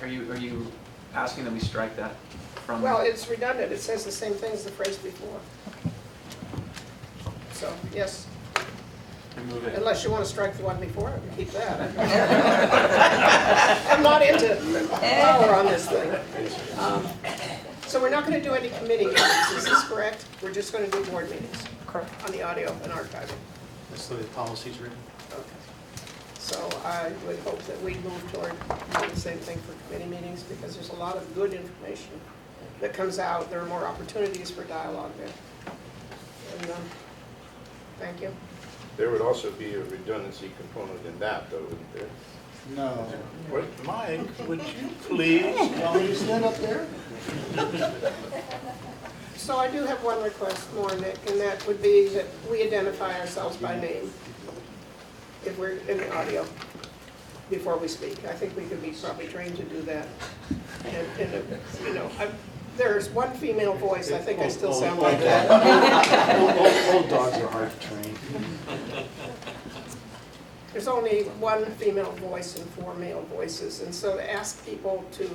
Are you asking that we strike that from? Well, it's redundant, it says the same thing as the phrase before. So, yes, Remove it. unless you want to strike the one before it and keep that. I'm not into power on this thing. So we're not going to do any committee meetings, is this correct? We're just going to do board meetings? Correct. On the audio and archiving? That's the way the policy's written. Okay. So I would hope that we move toward doing the same thing for committee meetings, because there's a lot of good information that comes out. There are more opportunities for dialogue there. And thank you. There would also be a redundancy component in that, though, wouldn't there? No. What? Mike, would you please tell me to stand up there? So I do have one request more, Nick, and that would be that we identify ourselves by name if we're in the audio before we speak. I think we could be probably trained to do that. And you know, there's one female voice, I think I still sound like that. Old dogs are hard to train. There's only one female voice and 4 male voices, and so to ask people to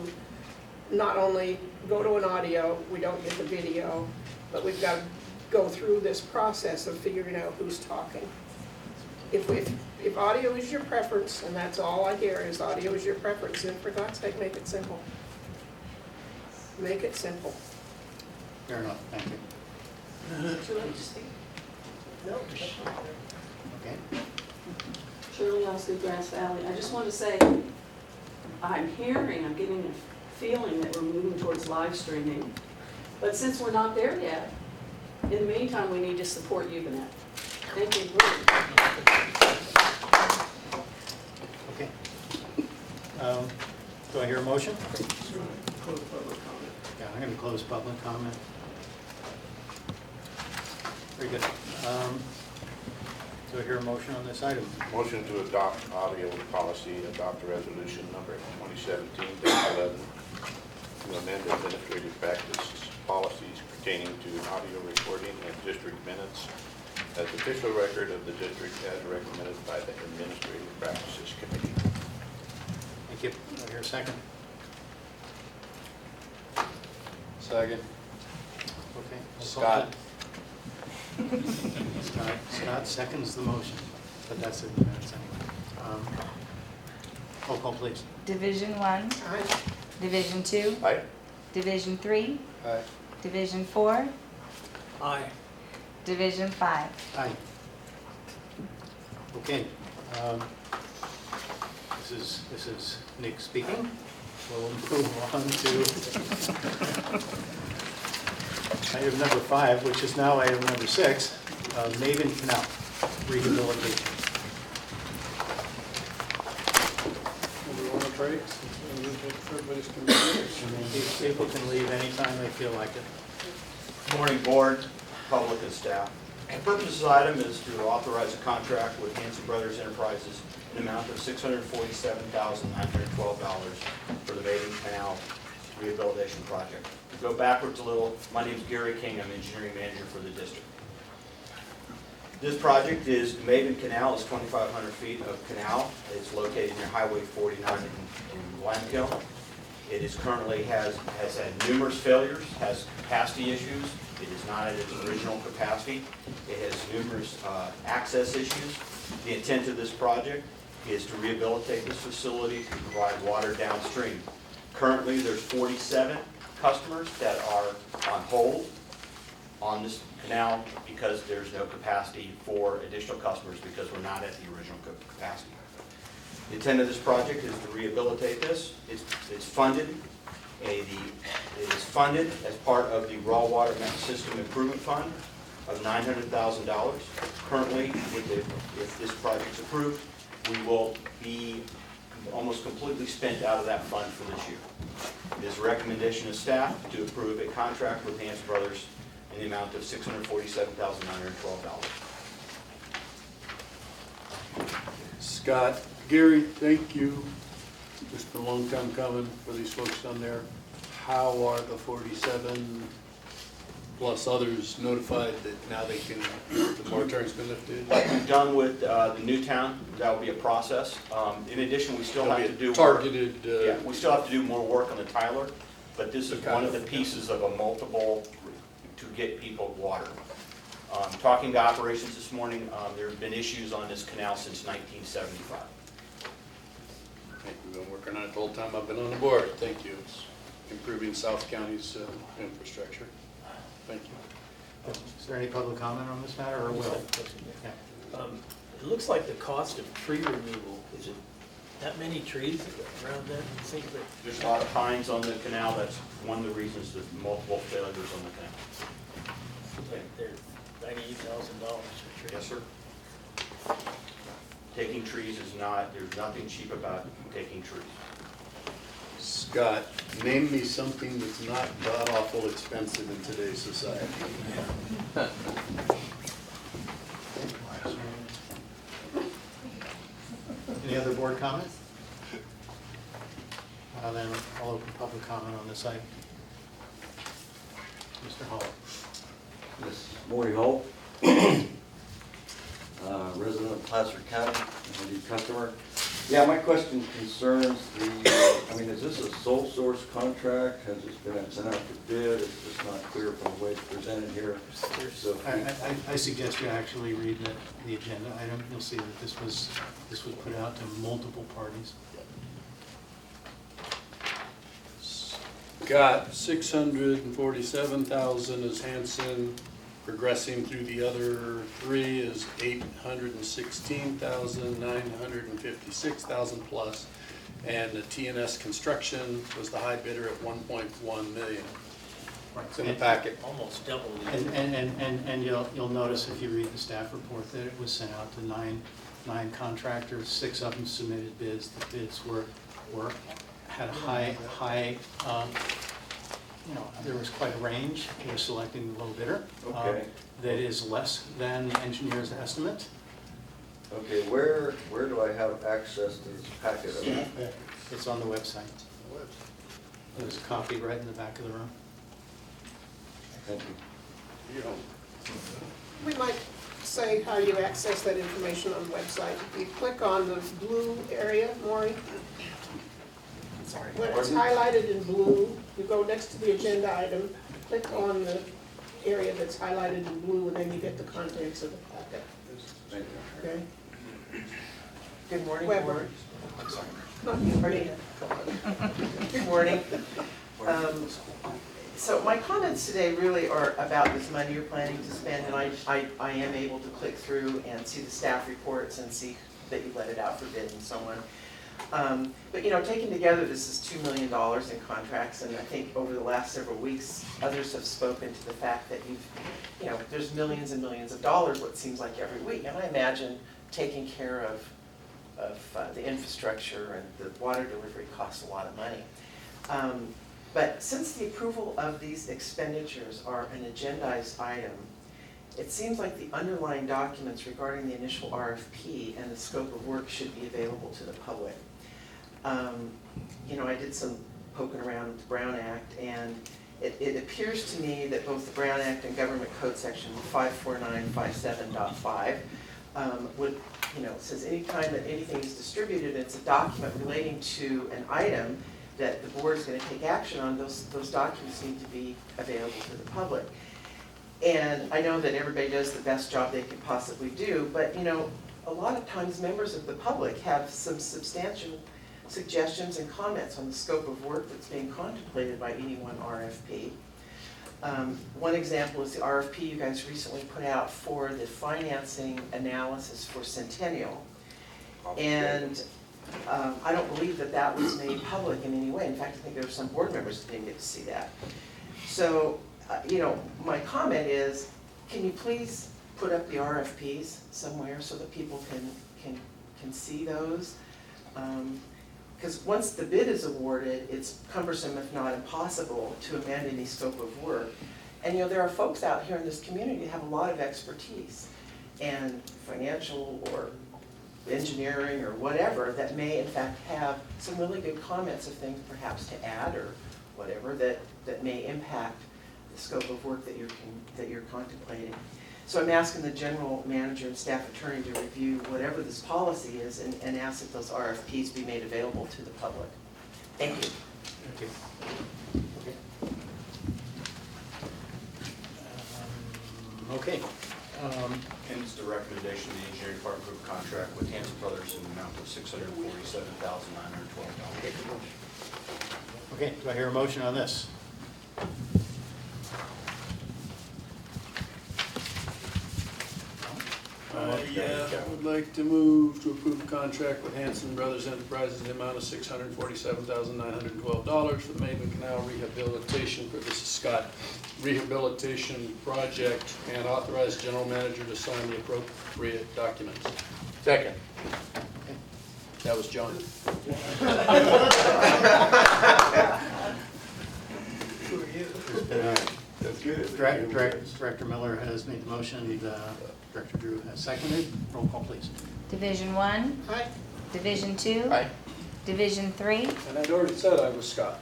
not only go to an audio, we don't get the video, but we've got to go through this process of figuring out who's talking. If audio is your preference, and that's all I hear is audio is your preference, then for God's sake, make it simple. Make it simple. Fair enough, thank you. Would you like to speak? No. Okay. Shirley Osgood, Grass Valley. I just want to say, I'm getting a feeling that we're moving towards live streaming. But since we're not there yet, in the meantime, we need to support UBNet. Thank you. Okay. Do I hear a motion? Close public comment. Yeah, I'm going to close public comment. Very good. Do I hear a motion on this item? Motion to adopt audio policy, adopt resolution number 2017-11 to amend administrative practices policies pertaining to audio recording and district minutes as official record of the district as recommended by the Administrative Practices Committee. Thank you. Do I hear a second? Second. Okay. Scott. Scott seconds the motion, but that's in the minutes anyway. Roll call, please. Division 1. Aye. Division 2. Aye. Division 3. Aye. Division 4. Aye. Division 5. Aye. Okay. This is Nick speaking. We'll move on to Item number 5, which is now item number 6, Maven Canal rehabilitation. Want to try it? Everybody's confused. And then these people can leave anytime they feel like it. Good morning, board, public, and staff. The purpose of this item is to authorize a contract with Hanson Brothers Enterprises in an amount of $647,912 for the Maven Canal Rehabilitation Project. To go backwards a little, my name is Gary King. I'm engineering manager for the district. This project is, the Maven Canal is 2,500 feet of canal. It's located near Highway 49 in Lamco. It is currently has had numerous failures, has capacity issues. It is not at its original capacity. It has numerous access issues. The intent of this project is to rehabilitate this facility to provide water downstream. Currently, there's 47 customers that are on hold on this canal because there's no capacity for additional customers because we're not at the original capacity. The intent of this project is to rehabilitate this. It's funded. It is funded as part of the Raw Water System Improvement Fund of $900,000. Currently, if this project's approved, we will be almost completely spent out of that fund for this year. It is a recommendation of staff to approve a contract with Hanson Brothers in the amount of $647,912. Scott, Gary, thank you. It's been a long time coming for these folks down there. How are the 47 plus others notified that now they can, the moratorium's been lifted? Like we've done with the Newtown, that will be a process. In addition, we still have to do targeted. Yeah, we still have to do more work on the Tyler, but this is one of the pieces of a multiple to get people water. Talking to operations this morning, there have been issues on this canal since 1975. We've been working on it the whole time I've been on the board. Thank you. It's improving South County's infrastructure. Thank you. Is there any public comment on this matter, or will? Yeah. It looks like the cost of tree removal, is it that many trees around that? There's a lot of pines on the canal. That's one of the reasons there's multiple failures on the canal. They're $98,000 for trees. Yes, sir. Taking trees is not, there's nothing cheap about taking trees. Scott, name me something that's not god-awful expensive in today's society. Any other board comments? Then I'll open public comment on this item. Mr. Hall. Yes, Maury Hall, resident of Placer County, NID customer. Yeah, my question concerns is this a sole source contract? Has this been sent out for bid? It's just not clear from the way it's presented here. So I suggest you actually read the agenda item. You'll see that this was put out to multiple parties. Got 647,000 is Hanson. Progressing through the other three is 816,000, 956,000 plus, and the TNS construction was the high bidder at 1.1 million. Right. It's in the packet. Almost double the. And you'll notice if you read the staff report that it was sent out to nine contractors. 6 of them submitted bids. The bids had a high. There was quite a range. They were selecting the low bidder. Okay. That is less than the engineer's estimate. okay, where do I have access to this packet? It's on the website. There's a copy right in the back of the room. Thank you. We might say how you access that information on the website. You click on the blue area, Maury. When it's highlighted in blue, you go next to the agenda item, click on the area that's highlighted in blue, and then you get the contents of the packet. Thank you. Okay? Good morning, Weber. board. I'm sorry. Not you, Martina. Good morning. So my comments today really are about this money you're planning to spend, and I am able to click through and see the staff reports and see that you let it out for bid and so on. But, you know, taken together, this is $2 million in contracts, and I think over the last several weeks, others have spoken to the fact that there's millions and millions of dollars, what seems like every week. And I imagine taking care of the infrastructure and the water delivery costs a lot of money. But since the approval of these expenditures are an agendized item, it seems like the underlying documents regarding the initial RFP and the scope of work should be available to the public. You know, I did some poking around with the Brown Act, and it appears to me that both the Brown Act and Government Code Section 54957.5 would, you know, says anytime that anything is distributed, it's a document relating to an item that the board is going to take action on, those documents need to be available to the public. And I know that everybody does the best job they can possibly do, but, you know, a lot of times members of the public have some substantial suggestions and comments on the scope of work that's being contemplated by any one RFP. One example is the RFP you guys recently put out for the financing analysis for Centennial. And I don't believe that that was made public in any way. In fact, I think there were some board members that didn't get to see that. So, you know, my comment is, can you please put up the RFPs somewhere so that people can see those? Because once the bid is awarded, it's cumbersome, if not impossible, to amend any scope of work. And, you know, there are folks out here in this community that have a lot of expertise and financial or engineering or whatever that may in fact have some really good comments of things perhaps to add or whatever that may impact the scope of work that you're contemplating. So I'm asking the general manager and staff attorney to review whatever this policy is and ask that those RFPs be made available to the public. Thank you. Thank you. Okay. And it's the recommendation of the engineering department group contract with Hanson Brothers in the amount of $647,912. Okay, do I hear a motion on this? I would like to move to approve a contract with Hanson Brothers Enterprises in the amount of $647,912 for the Maven Canal rehabilitation for this Scott rehabilitation project, and authorize general manager to sign the appropriate documents. Second. That was John. That's good. Director Miller has made the motion. Director Drew has seconded. Roll call, please. Division 1. Aye. Division 2. Aye. Division 3. And I'd already said I was Scott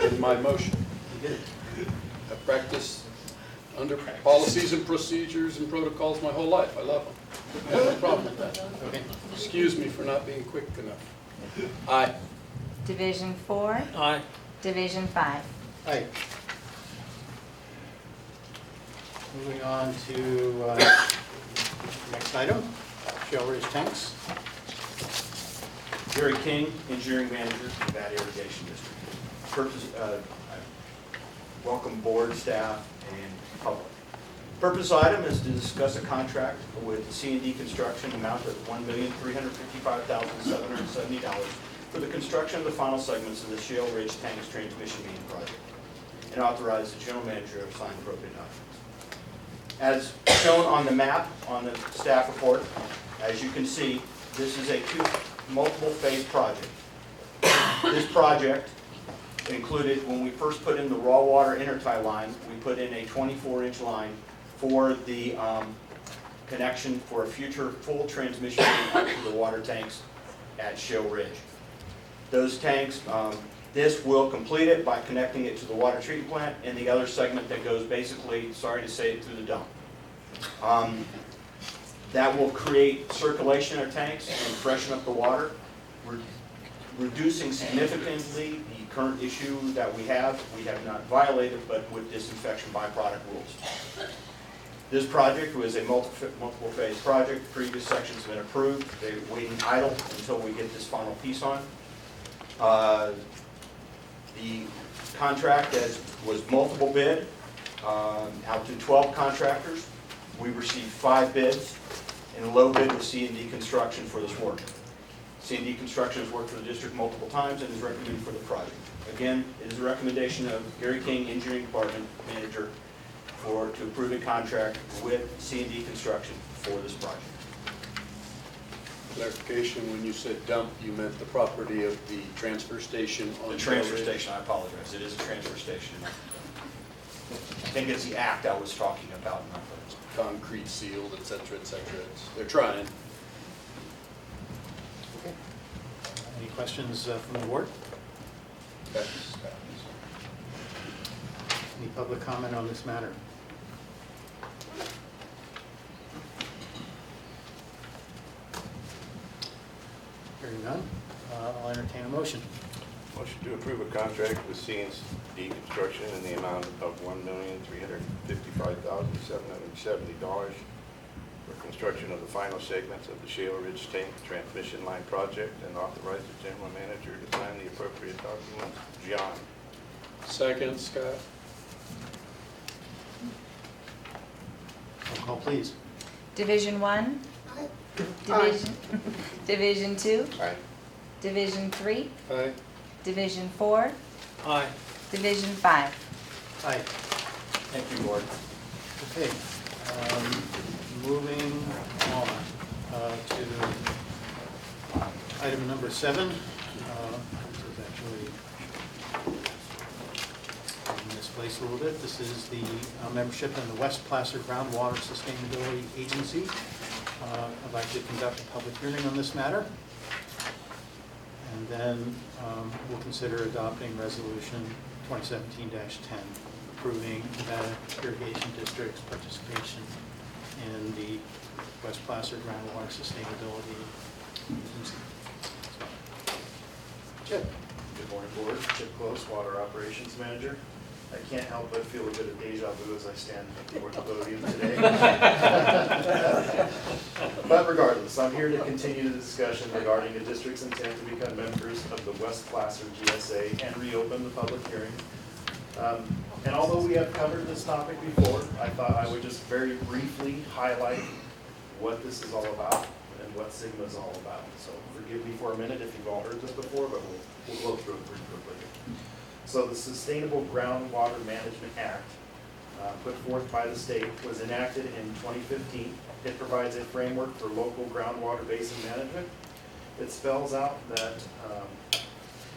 in my motion. You did. I practiced under policies and procedures and protocols my whole life. I love them. I have no problem with that. Okay. Excuse me for not being quick enough. Aye. Division 4. Aye. Division 5. Aye. Moving on to next item, shale ridge tanks. Gary King, engineering manager, Nevada Irrigation District. Welcome board, staff, and public. Purpose item is to discuss a contract with C&D Construction amount of $1,355,770 for the construction of the final segments of the Shale Ridge Tanks Transmission Main project, and authorize the general manager to sign appropriate documents. As shown on the map on the staff report, as you can see, this is a multiple phase project. This project included, when we first put in the raw water intertie line, we put in a 24-inch line for the connection for a future full transmission up to the water tanks at Shale Ridge. Those tanks, this will complete it by connecting it to the water treatment plant and the other segment that goes basically, sorry to say it, through the dump. That will create circulation in our tanks and freshen up the water, reducing significantly the current issue that we have not violated, but with disinfection byproduct rules. This project was a multiple phase project. Previous sections have been approved. They're waiting idle until we get this final piece on. The contract was multiple bid, out to 12 contractors. We received 5 bids, and a low bid was C&D Construction for this work. C&D Construction has worked for the district multiple times and is recommended for the project. Again, it is a recommendation of Gary King, Engineering Department Manager, to approve a contract with C&D Construction for this project. Clarification, when you said dump, you meant the property of the transfer station on The transfer station, I apologize, it is a transfer station. I think it's the act I was talking about, not the concrete sealed, et cetera, et cetera. They're trying. Okay. Any questions from the board? Any public comment on this matter? Hearing none, I'll entertain a motion. Motion to approve a contract with C&D Construction in the amount of $1,355,770 for construction of the final segments of the Shale Ridge Tank Transmission Line Project, and authorize the general manager to sign the appropriate documents. John. Second, Scott. Roll call, please. Division 1? Division 2? Aye. Division 3? Aye. Division 4? Aye. Division 5? Aye. Thank you, Board. Okay, moving on to item number 7. This is actually in this place a little bit. This is the membership in the West Placer Groundwater Sustainability Agency. I'd like to conduct a public hearing on this matter. And then we'll consider adopting resolution 2017-10, approving Nevada Irrigation District's participation in the West Placer Groundwater Sustainability Agency. Chip. Good morning, Board. Chip Close, Water Operations Manager. I can't help but feel a bit of deja vu as I stand before the podium today. But regardless, I'm here to continue the discussion regarding the district's intent to become members of the West Placer GSA and reopen the public hearing. And although we have covered this topic before, I thought I would just very briefly highlight what this is all about and what Sigma is all about. So forgive me for a minute if you've all heard this before, but we'll go through it pretty quickly. So the Sustainable Groundwater Management Act, put forth by the state, was enacted in 2015. It provides a framework for local groundwater basin management. It spells out that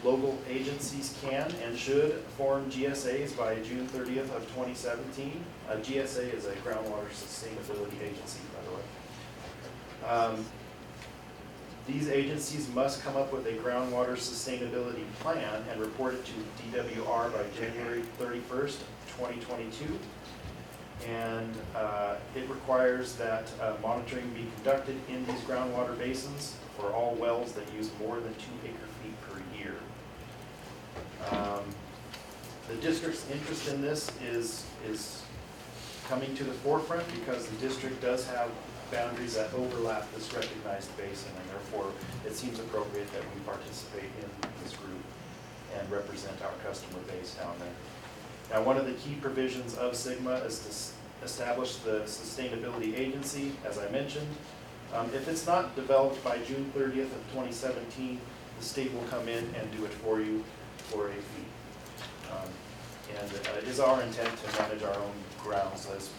local agencies can and should form GSAs by June 30th of 2017. A GSA is a groundwater sustainability agency, by the way. These agencies must come up with a groundwater sustainability plan and report it to DWR by January 31st, 2022. And it requires that monitoring be conducted in these groundwater basins for all wells that use more than 2 acre-feet per year. The district's interest in this is coming to the forefront because the district does have boundaries that overlap this recognized basin, and therefore it seems appropriate that we participate in this group and represent our customer base down there. Now, one of the key provisions of Sigma is to establish the sustainability agency, as I mentioned. If it's not developed by June 30th of 2017, the state will come in and do it for you for a fee. And it is our intent to manage our own grounds, as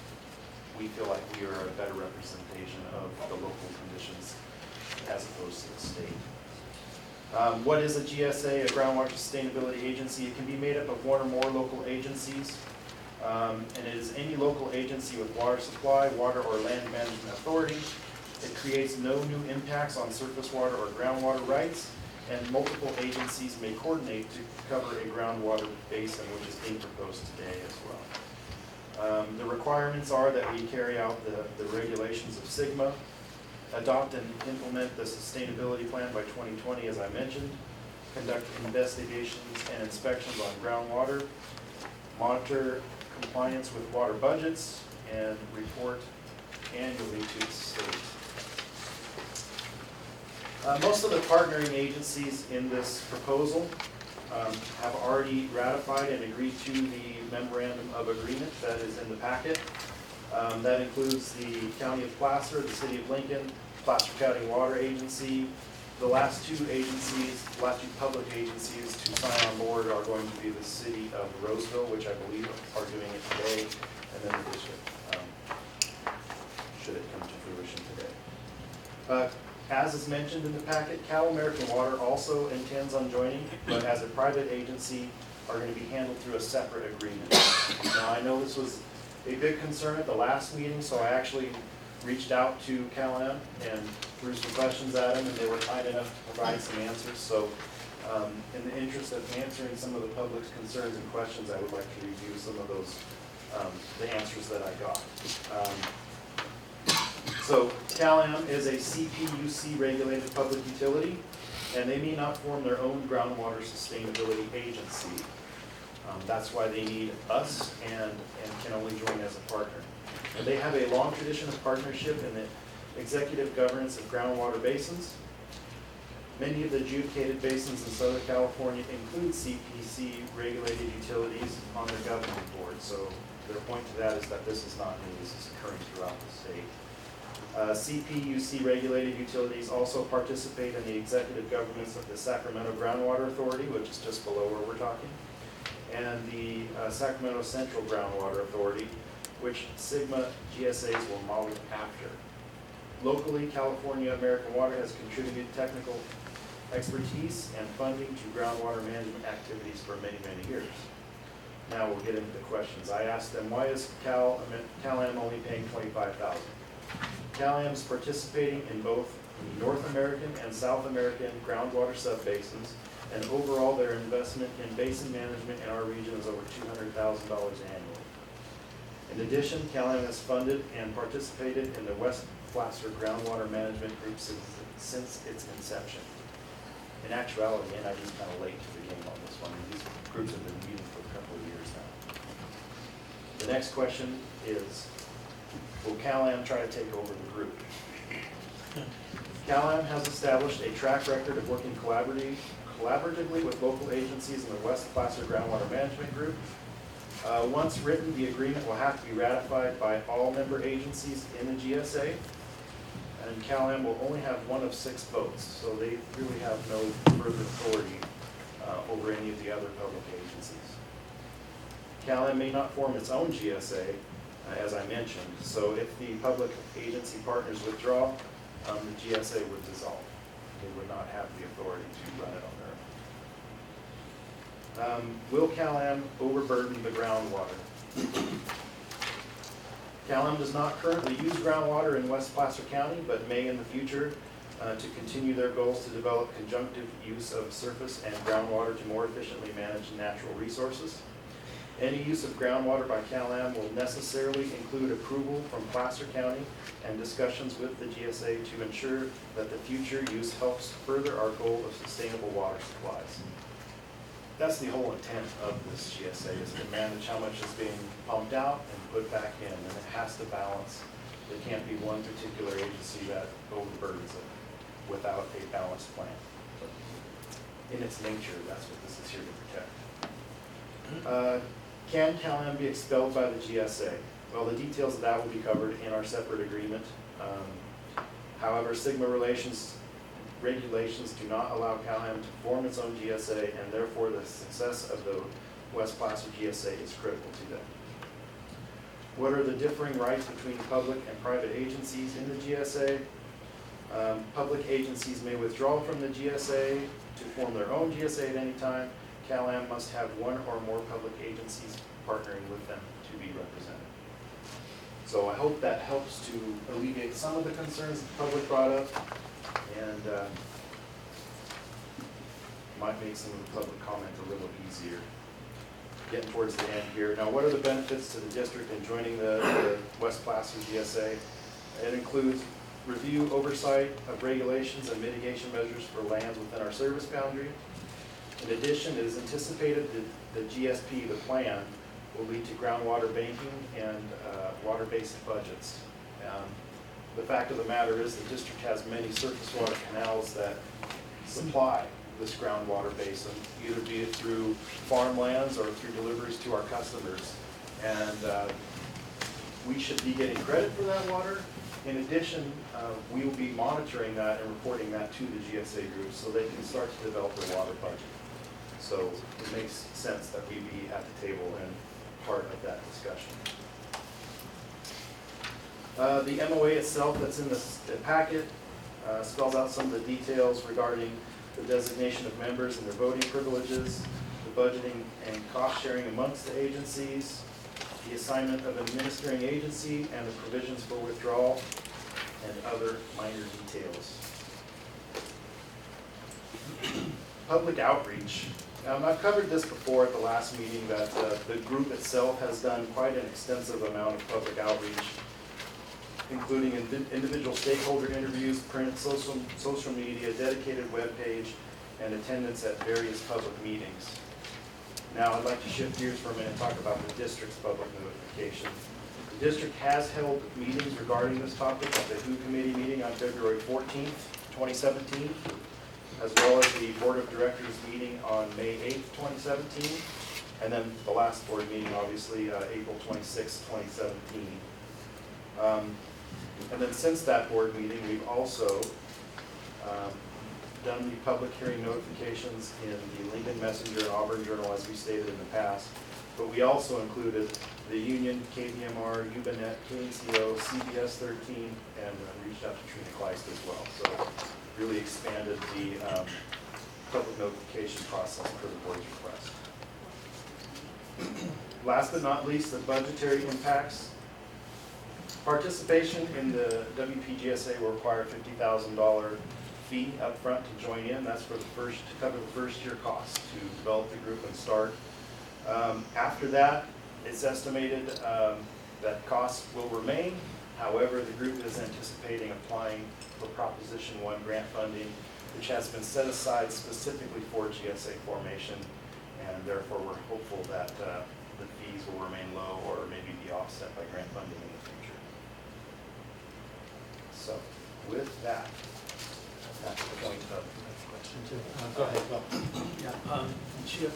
we feel like we are a better representation of the local conditions as opposed to the state. What is a GSA, a Groundwater Sustainability Agency? It can be made up of one or more local agencies, and it is any local agency with water supply, water or land management authority. It creates no new impacts on surface water or groundwater rights, and multiple agencies may coordinate to cover a groundwater basin, which is being proposed today as well. The requirements are that we carry out the regulations of Sigma, adopt and implement the sustainability plan by 2020, as I mentioned, conduct investigations and inspections on groundwater, monitor compliance with water budgets, and report annually to the state. Most of the partnering agencies in this proposal have already ratified and agreed to the memorandum of agreement that is in the packet. That includes the County of Placer, the City of Lincoln, Placer County Water Agency, The last two public agencies to sign on board are going to be the city of Roseville, which I believe are doing it today, and then the district, should it come to fruition today. As is mentioned in the packet, Cal American Water also intends on joining, but as a private agency are going to be handled through a separate agreement. Now, I know this was a big concern at the last meeting, so I actually reached out to Cal-Am and threw some questions at them, and they were kind enough to provide some answers. So in the interest of answering some of the public's concerns and questions, I would like to review some of those, the answers that I got. So Cal-Am is a CPUC regulated public utility, and they may not form their own groundwater sustainability agency. That's why they need us and can only join as a partner. And they have a long tradition of partnership in the executive governance of groundwater basins. Many of the adjudicated basins in Southern California include CPC regulated utilities on their governing board. So their point to that is that this is not new, this is occurring throughout the state. CPUC regulated utilities also participate in the executive governance of the Sacramento Groundwater Authority, which is just below where we're talking, and the Sacramento Central Groundwater Authority, which Sigma GSAs will model after. Locally, California American Water has contributed technical expertise and funding to groundwater management activities for many, many years. Now we'll get into the questions. I asked them, why is Cal-Am only paying $25,000? Cal-Am is participating in both the North American and South American groundwater subbasins, and overall their investment in basin management in our region is over $200,000 annually. In addition, Cal-Am has funded and participated in the West Placer Groundwater Management Group since its inception. In actuality, NID is kind of late to the game on this one. These groups have been meeting for a couple of years now. The next question is, will Cal-Am try to take over the group? Cal-Am has established a track record of working collaboratively with local agencies in the West Placer Groundwater Management Group. Once written, the agreement will have to be ratified by all member agencies in the GSA, and Cal-Am will only have one of 6 votes, so they really have no further authority over any of the other public agencies. Cal-Am may not form its own GSA, as I mentioned, so if the public agency partners withdraw, the GSA would dissolve. They would not have the authority to run it on their own. Will Cal-Am overburden the groundwater? Cal-Am does not currently use groundwater in West Placer County, but may in the future to continue their goals to develop conjunctive use of surface and groundwater to more efficiently manage natural resources. Any use of groundwater by Cal-Am will necessarily include approval from Placer County and discussions with the GSA to ensure that the future use helps further our goal of sustainable water supplies. That's the whole intent of this GSA, is to manage how much is being pumped out and put back in, and it has to balance. There can't be one particular agency that overburdens it without a balanced plan. In its nature, that's what this is here to protect. Can Cal-Am be expelled by the GSA? Well, the details of that will be covered in our separate agreement. However, Sigma regulations do not allow Cal-Am to form its own GSA, and therefore the success of the West Placer GSA is critical to them. What are the differing rights between public and private agencies in the GSA? Public agencies may withdraw from the GSA to form their own GSA at any time. Cal-Am must have one or more public agencies partnering with them to be represented. So I hope that helps to alleviate some of the concerns the public brought up, and might make some of the public comment a little easier. Getting towards the end here. Now, what are the benefits to the district in joining the West Placer GSA? It includes review oversight of regulations and mitigation measures for lands within our service boundary. In addition, it is anticipated that the GSP, the plan, will lead to groundwater banking and water-based budgets. The fact of the matter is the district has many surface water canals that supply this groundwater basin, either be it through farmlands or through deliveries to our customers. And we should be getting credit for that water, In addition, we will be monitoring that and reporting that to the GSA group so they can start to develop their water budget. So it makes sense that we be at the table and part of that discussion. The MOA itself that's in the packet spells out some of the details regarding the designation of members and their voting privileges, the budgeting and cost sharing amongst the agencies, the assignment of administering agency and the provisions for withdrawal, and other minor details. Public outreach. I've covered this before at the last meeting that the group itself has done quite an extensive amount of public outreach, including individual stakeholder interviews, print, social media, dedicated webpage, and attendance at various public meetings. Now I'd like to shift gears for a minute and talk about the district's public notification. The district has held meetings regarding this topic at the WHO committee meeting on February 14th, 2017, as well as the Board of Directors meeting on May 8th, 2017, and then the last board meeting, obviously, April 26th, 2017. And then since that board meeting, we've also done the public hearing notifications in the Lincoln Messenger and Auburn Journal, as we stated in the past. But we also included the Union, KBMR, UBNet, KNCO, CBS 13, and reached out to Trina Kleist as well. So really expanded the public notification process per the board's request. Last but not least, the budgetary impacts. Participation in the WPGSA will require a $50,000 fee up front to join in. That's for the to cover the first year costs to develop the group and start. After that, it's estimated that costs will remain. However, the group is anticipating applying for Proposition 1 grant funding, which has been set aside specifically for GSA formation, and therefore we're hopeful that the fees will remain low or maybe be offset by grant funding in the future. So, with that, that's the point of Question two. Go ahead, Bob. Yeah, Chip,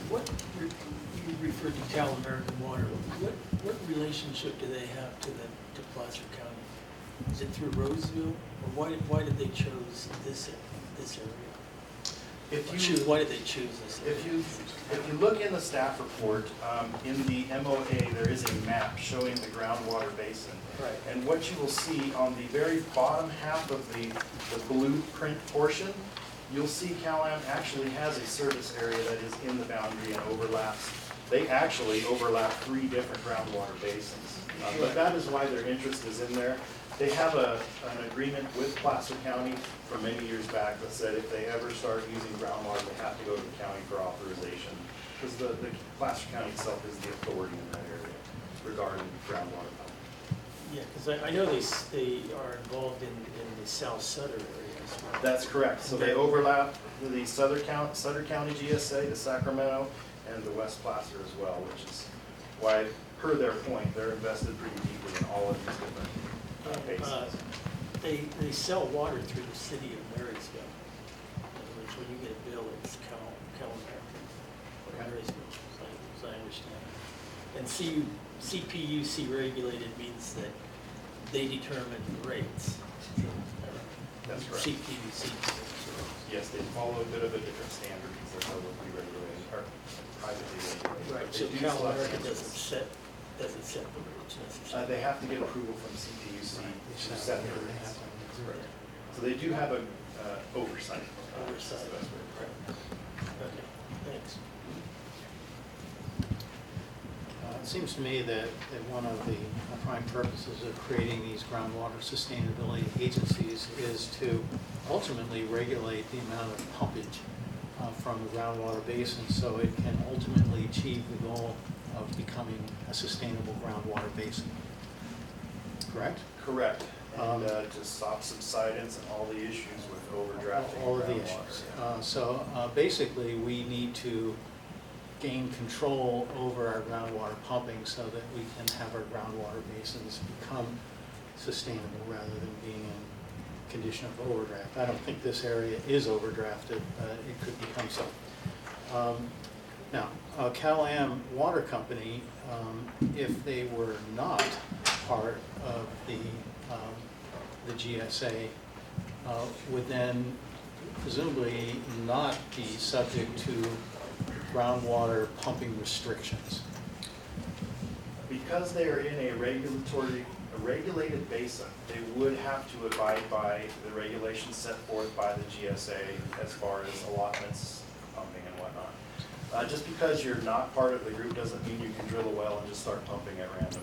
what, you referred to Cal American Water, what relationship do they have to Placer County? Is it through Roseville, or why did they choose this area? Why did they choose this area? If you look in the staff report, in the MOA, there is a map showing the groundwater basin. Right. And what you will see on the very bottom half of the blue print portion, you'll see Cal-Am actually has a service area that is in the boundary and overlaps. They actually overlap 3 different groundwater basins. But that is why their interest is in there. They have an agreement with Placer County from many years back that said if they ever start using groundwater, they have to go to the county for authorization. Because the Placer County itself is the authority in that area regarding groundwater pumping. Yeah, because I know they are involved in the South Sutter area as well. That's correct. So they overlap the Sutter County GSA, the Sacramento, and the West Placer as well, which is why, per their point, they're invested pretty deeply in all of these different basins. They sell water through the city of Marysville. In other words, when you get a bill, it's Cal American or Marysville, as I understand it. And CPUC regulated means that they determine the rates. That's correct. CPUC. Yes, they follow a bit of a different standard because they're publicly regulated, or privately regulated. Right, so Cal American doesn't set the rates necessarily. They have to get approval from CPUC to set the rates. So they do have a oversight. Oversight. Okay, thanks. It seems to me that one of the prime purposes of creating these groundwater sustainability agencies is to ultimately regulate the amount of pumpage from the groundwater basin so it can ultimately achieve the goal of becoming a sustainable groundwater basin. Correct? Correct. And to stop subsidence and all the issues with overdrafting. All of the issues. Basically, we need to gain control over our groundwater pumping so that we can have our groundwater basins become sustainable rather than being in condition of overdraft. I don't think this area is overdrafted, but it could become so. Now, Cal-Am Water Company, if they were not part of the GSA would then presumably not be subject to groundwater pumping restrictions. Because they are in a regulated basin, they would have to abide by the regulations set forth by the GSA as far as allotments, pumping and whatnot. Just because you're not part of the group doesn't mean you can drill a well and just start pumping at random.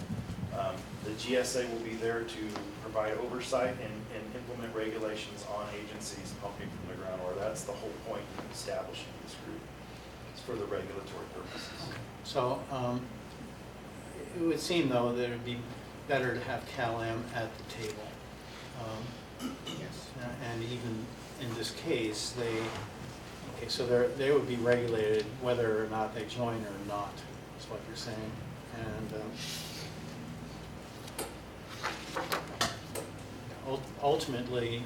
The GSA will be there to provide oversight and implement regulations on agencies pumping from the groundwater. That's the whole point of establishing this group. It's for the regulatory purposes. So it would seem, though, that it would be better to have Cal-Am at the table. Yes. And even in this case, so they would be regulated whether or not they join or not, is what you're saying. And ultimately,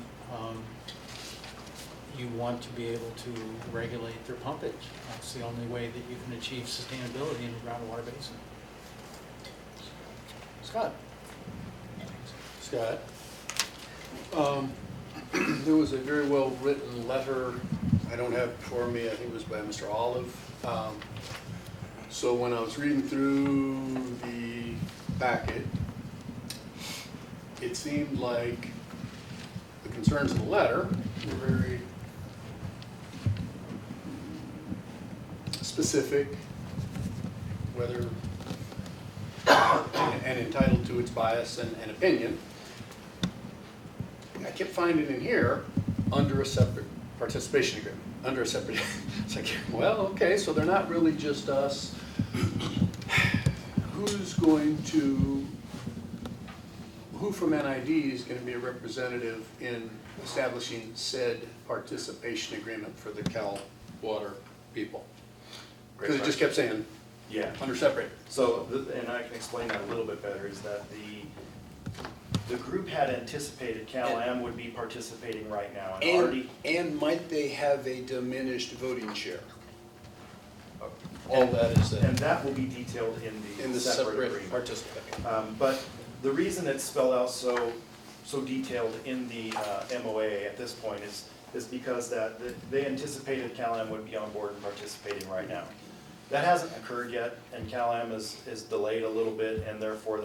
you want to be able to regulate their pumpage. That's the only way that you can achieve sustainability in the groundwater basin. Scott? Scott? There was a very well-written letter, I don't have it before me, I think it was by Mr. Olive. So when I was reading through the packet, it seemed like the concerns in the letter were very specific, whether and entitled to its bias and opinion. I kept finding in here under a separate participation agreement, under a separate. It's like, well, okay, so they're not really just us. Who from NID is going to be a representative in establishing said participation agreement for the Cal Water people? Because it just kept saying, yeah, under separate. So, and I can explain that a little bit better, is that the group had anticipated Cal-Am would be participating right now. And might they have a diminished voting share? All that is and that will be detailed in the separate agreement. Participating. But the reason it's spelled out so detailed in the MOA at this point is because that they anticipated Cal-Am would be on board and participating right now. That hasn't occurred yet, and Cal-Am is delayed a little bit, and therefore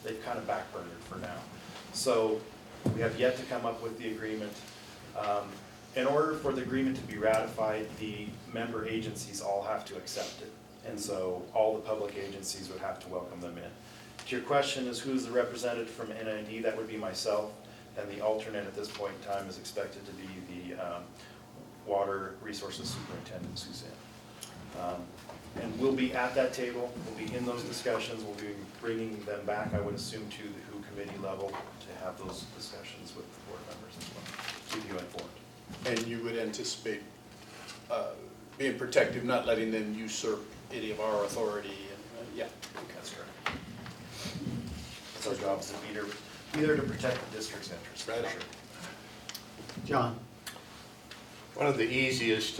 they've kind of backburnered for now. So we have yet to come up with the agreement. In order for the agreement to be ratified, the member agencies all have to accept it. And so all the public agencies would have to welcome them in. To your question is who's the representative from NID, that would be myself, and the alternate at this point in time is expected to be the Water Resources Superintendent, Suzanne. And we'll be at that table, we'll be in those discussions, we'll be bringing them back, I would assume, to the WHO committee level to have those discussions with the board members as well, keep you informed. And you would anticipate being protective, not letting them usurp any of our authority, and yeah. That's correct. That's our job, is to be there to protect the district's interests, right? Sure. John? One of the easiest,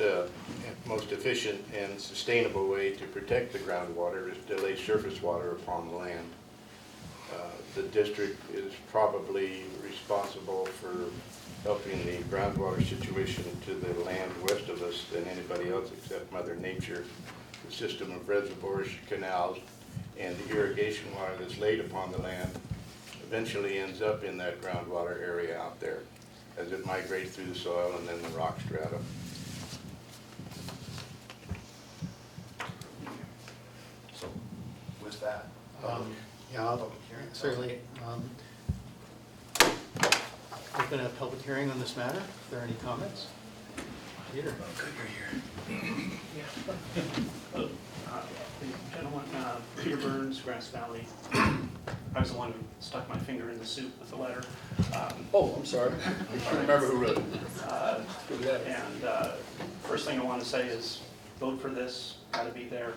most efficient and sustainable way to protect the groundwater is to lay surface water upon the land. The district is probably responsible for helping the groundwater situation to the land west of us than anybody else except Mother Nature. The system of reservoirs, canals, and the irrigation water that's laid upon the land eventually ends up in that groundwater area out there as it migrates through the soil and then the rock strata. So, with that, yeah, I'll certainly open a public hearing on this matter. If there are any comments? Peter? Good, you're here. Yeah. The gentleman, Peter Burns, Grass Valley. I was the one who stuck my finger in the soup with the letter. Oh, I'm sorry. I don't remember who wrote it. And first thing I want to say is vote for this, got to be there,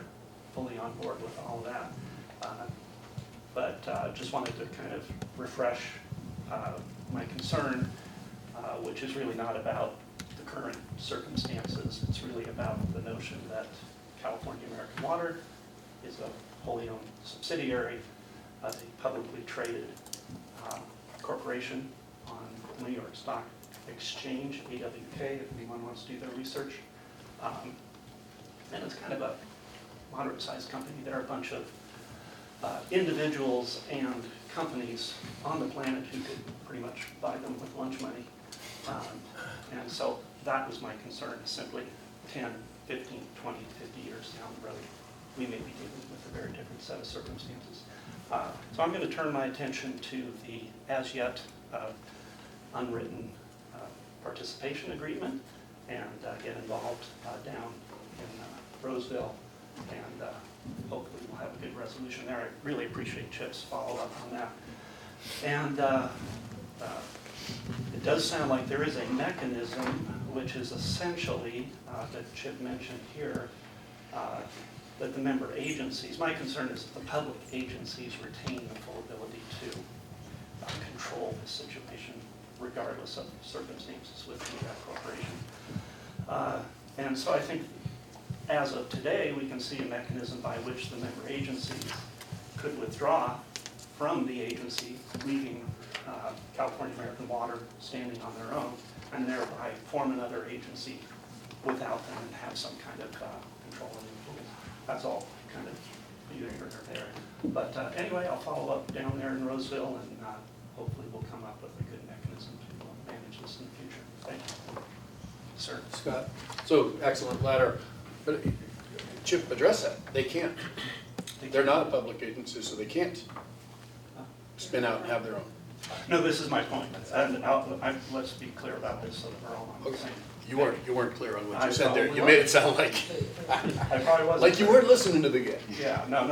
fully on board with all of that. But just wanted to kind of refresh my concern, which is really not about the current circumstances. It's really about the notion that California American Water is a wholly owned subsidiary as a publicly traded corporation on the New York Stock Exchange, AWK, if anyone wants to do their research. And it's kind of a moderate-sized company. There are a bunch of individuals and companies on the planet who could pretty much buy them with lunch money. And so that was my concern, simply 10, 15, 20, 50 years down the road, we may be dealing with a very different set of circumstances. So I'm going to turn my attention to the as yet unwritten participation agreement and get involved down in Roseville, and hopefully we'll have a good resolution there. I really appreciate Chip's follow-up on that. And it does sound like there is a mechanism which is essentially, that Chip mentioned here, that the member agencies, my concern is that the public agencies retain the full ability to control the situation regardless of circumstances within that corporation. And so I think as of today, we can see a mechanism by which the member agencies could withdraw from the agency, leaving California American Water standing on their own, and thereby form another agency without them and have some kind of control and influence. That's all kind of either here or there. But anyway, I'll follow up down there in Roseville, and hopefully we'll come up with a good mechanism to manage this in the future. Thank you. Sir. Scott, so excellent letter. But Chip, address that. They can't. They're not a public agency, so they can't spin out and have their own. No, this is my point. And let's be clear about this so that we're all on the same. You weren't clear on what you said there. You made it sound like I probably wasn't. like you weren't listening to the game. Yeah, no.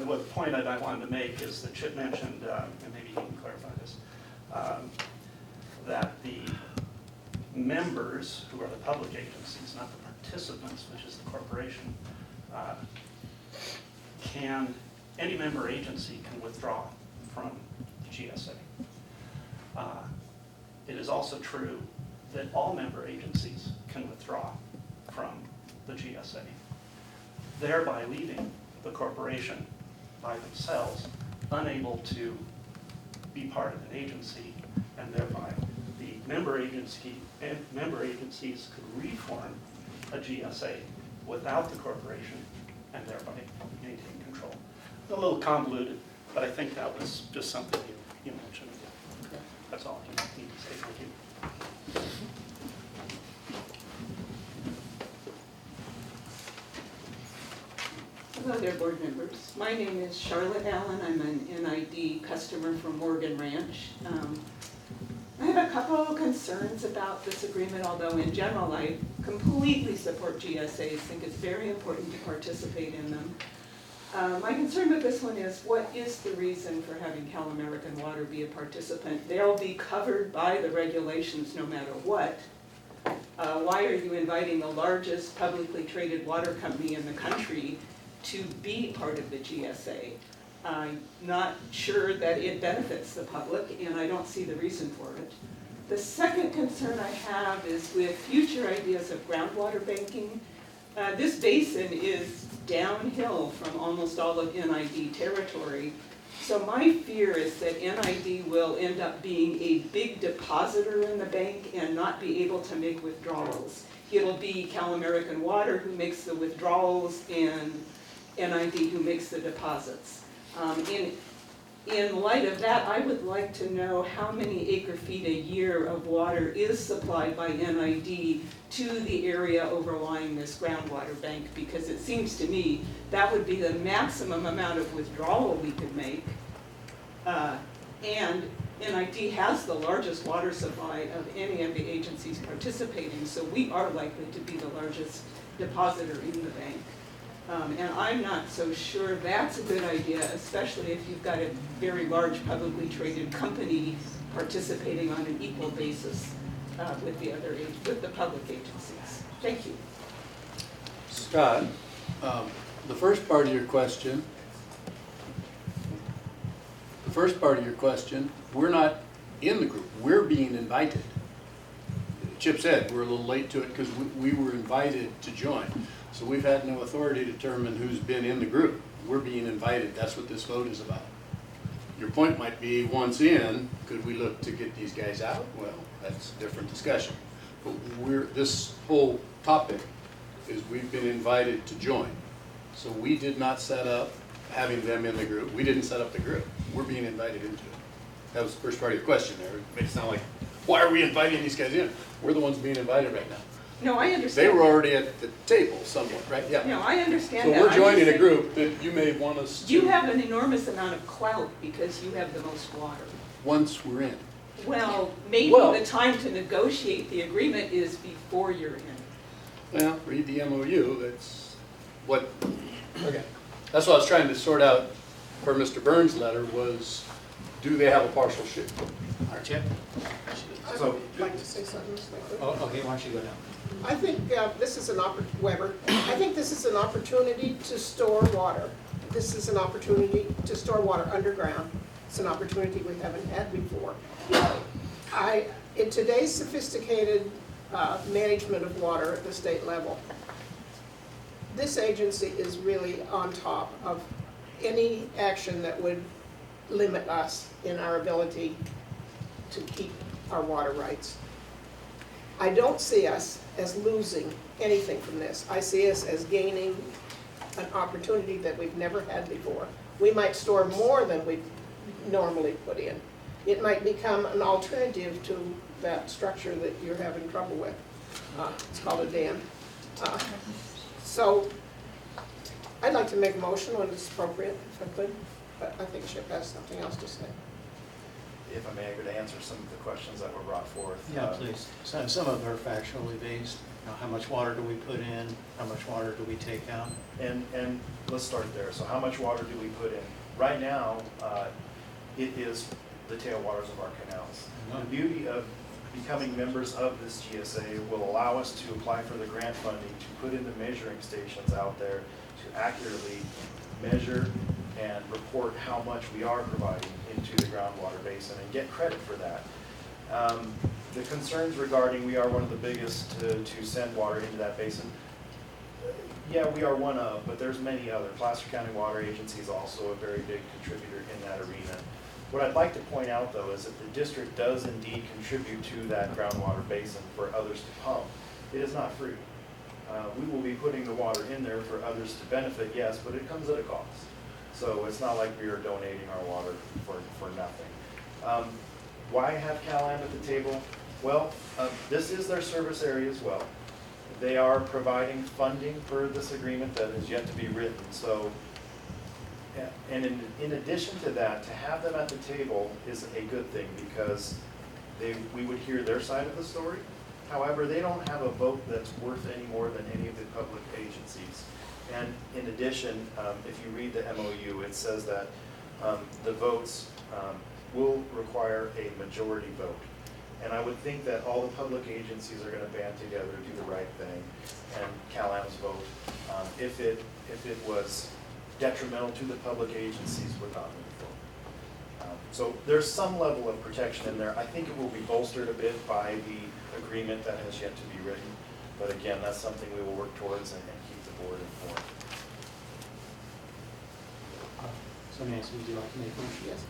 What the point that I wanted to make is that Chip mentioned, and maybe you can clarify this, that the members, who are the public agencies, not the participants, which is the corporation, any member agency can withdraw from the GSA. It is also true that all member agencies can withdraw from the GSA, thereby leaving the corporation by themselves unable to be part of an agency, and thereby the member agencies could reform a GSA without the corporation and thereby maintain control. A little convoluted, but I think that was just something you mentioned. That's all I need to say. Thank you. Hello there, board members. My name is Charlotte Allen. I'm an NID customer from Morgan Ranch. I have a couple of concerns about this agreement, although in general I completely support GSAs, think it's very important to participate in them. My concern with this one is, what is the reason for having Cal American Water be a participant? They'll be covered by the regulations no matter what. Why are you inviting the largest publicly traded water company in the country to be part of the GSA? I'm not sure that it benefits the public, and I don't see the reason for it. The second concern I have is with future ideas of groundwater banking. This basin is downhill from almost all of NID territory. So my fear is that NID will end up being a big depositor in the bank and not be able to make withdrawals. It'll be Cal American Water who makes the withdrawals and NID who makes the deposits. In light of that, I would like to know how many acre-feet a year of water is supplied by NID to the area overlying this groundwater bank, because it seems to me that would be the maximum amount of withdrawal we could make. And NID has the largest water supply of any of the agencies participating, so we are likely to be the largest depositor in the bank. And I'm not so sure that's a good idea, especially if you've got a very large publicly traded company participating on an equal basis with the public agencies. Thank you. Scott, the first part of your question, we're not in the group, we're being invited. Chip said we're a little late to it because we were invited to join. So we've had no authority to determine who's been in the group. We're being invited. That's what this vote is about. your point might be, once in, could we look to get these guys out? Well, that's a different discussion. But this whole topic is we've been invited to join. So we did not set up having them in the group. We didn't set up the group. We're being invited into it. That was the first part of your question there. It makes it sound like, why are we inviting these guys in? We're the ones being invited right now. No, I understand. They were already at the table somewhat, right? Yeah. No, I understand So that. we're I'm joining just a saying- group that you may want us to. You have an enormous amount of clout because you have the most water. Once we're in. Well, maybe Well- the time to negotiate the agreement is before you're in. Well, read the MOU, that's what, okay. That's what I was trying to sort out for Mr. Burns' letter was, do they have a partial ship? All right, Chip? So, I'd like to say something, Mr. Quick. Oh, okay, why don't you go down? I think this is an Weber. I think this is an opportunity to store water. This is an opportunity to store water underground. It's an opportunity we haven't had before. In today's sophisticated management of water at the state level, this agency is really on top of any action that would limit us in our ability to keep our water rights. I don't see us as losing anything from this. I see us as gaining an opportunity that we've never had before. We might store more than we normally put in. It might become an alternative to that structure that you're having trouble with. It's called a dam. So I'd like to make a motion when it's appropriate, if I could, but I think Chip has something else to say. If I may, I could answer some of the questions that were brought forth. Yeah, please. Some of them are factually based. You know, how much water do we put in? How much water do we take out? And let's start there. So how much water do we put in? Right now, it is the tailwaters of our canals. The beauty of becoming members of this GSA will allow us to apply for the grant funding to put in the measuring stations out there to accurately measure and report how much we are providing into the groundwater basin and get credit for that. The concerns regarding we are one of the biggest to send water into that basin, yeah, we are one of, but there's many other. Placer County Water Agency is also a very big contributor in that arena. What I'd like to point out, though, is that the district does indeed contribute to that groundwater basin for others to pump. It is not free. We will be putting the water in there for others to benefit, yes, but it comes at a cost. So it's not like we are donating our water for nothing. Why have CalAm at the table? Well, this is their service area as well. They are providing funding for this agreement that is yet to be written. So, and in addition to that, to have them at the table is a good thing because we would hear their side of the story. However, they don't have a vote that's worth any more than any of the public agencies. And in addition, if you read the MOU, it says that the votes will require a majority vote. And I would think that all the public agencies are going to band together, do the right thing, and CalAm's vote, if it was detrimental to the public agencies, would not move forward. So there's some level of protection in there. I think it will be bolstered a bit by the agreement that has yet to be written. But again, that's something we will work towards and keep the board informed. So Nancy, would you like to make a motion? Yes.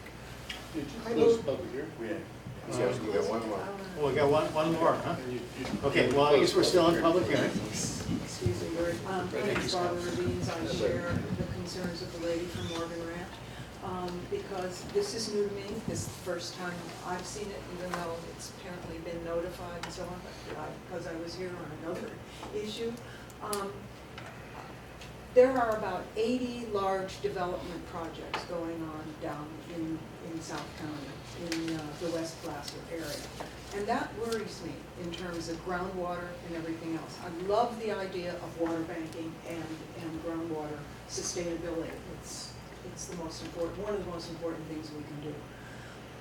I close the public hearing. We got one more. Well, we got one more, huh? Okay, well, I guess we're still in public hearing. Excuse me, Gary. My name is Barbara Ravines. I share the concerns of the lady from Morgan Ranch. Because this is new to me. This is the first time I've seen it, even though it's apparently been notified and so on, because I was here on another issue. There are about 80 large development projects going on down in South County, in the West Placer area. And that worries me in terms of groundwater and everything else. I love the idea of water banking and groundwater sustainability. It's the most important, one of the most important things we can do.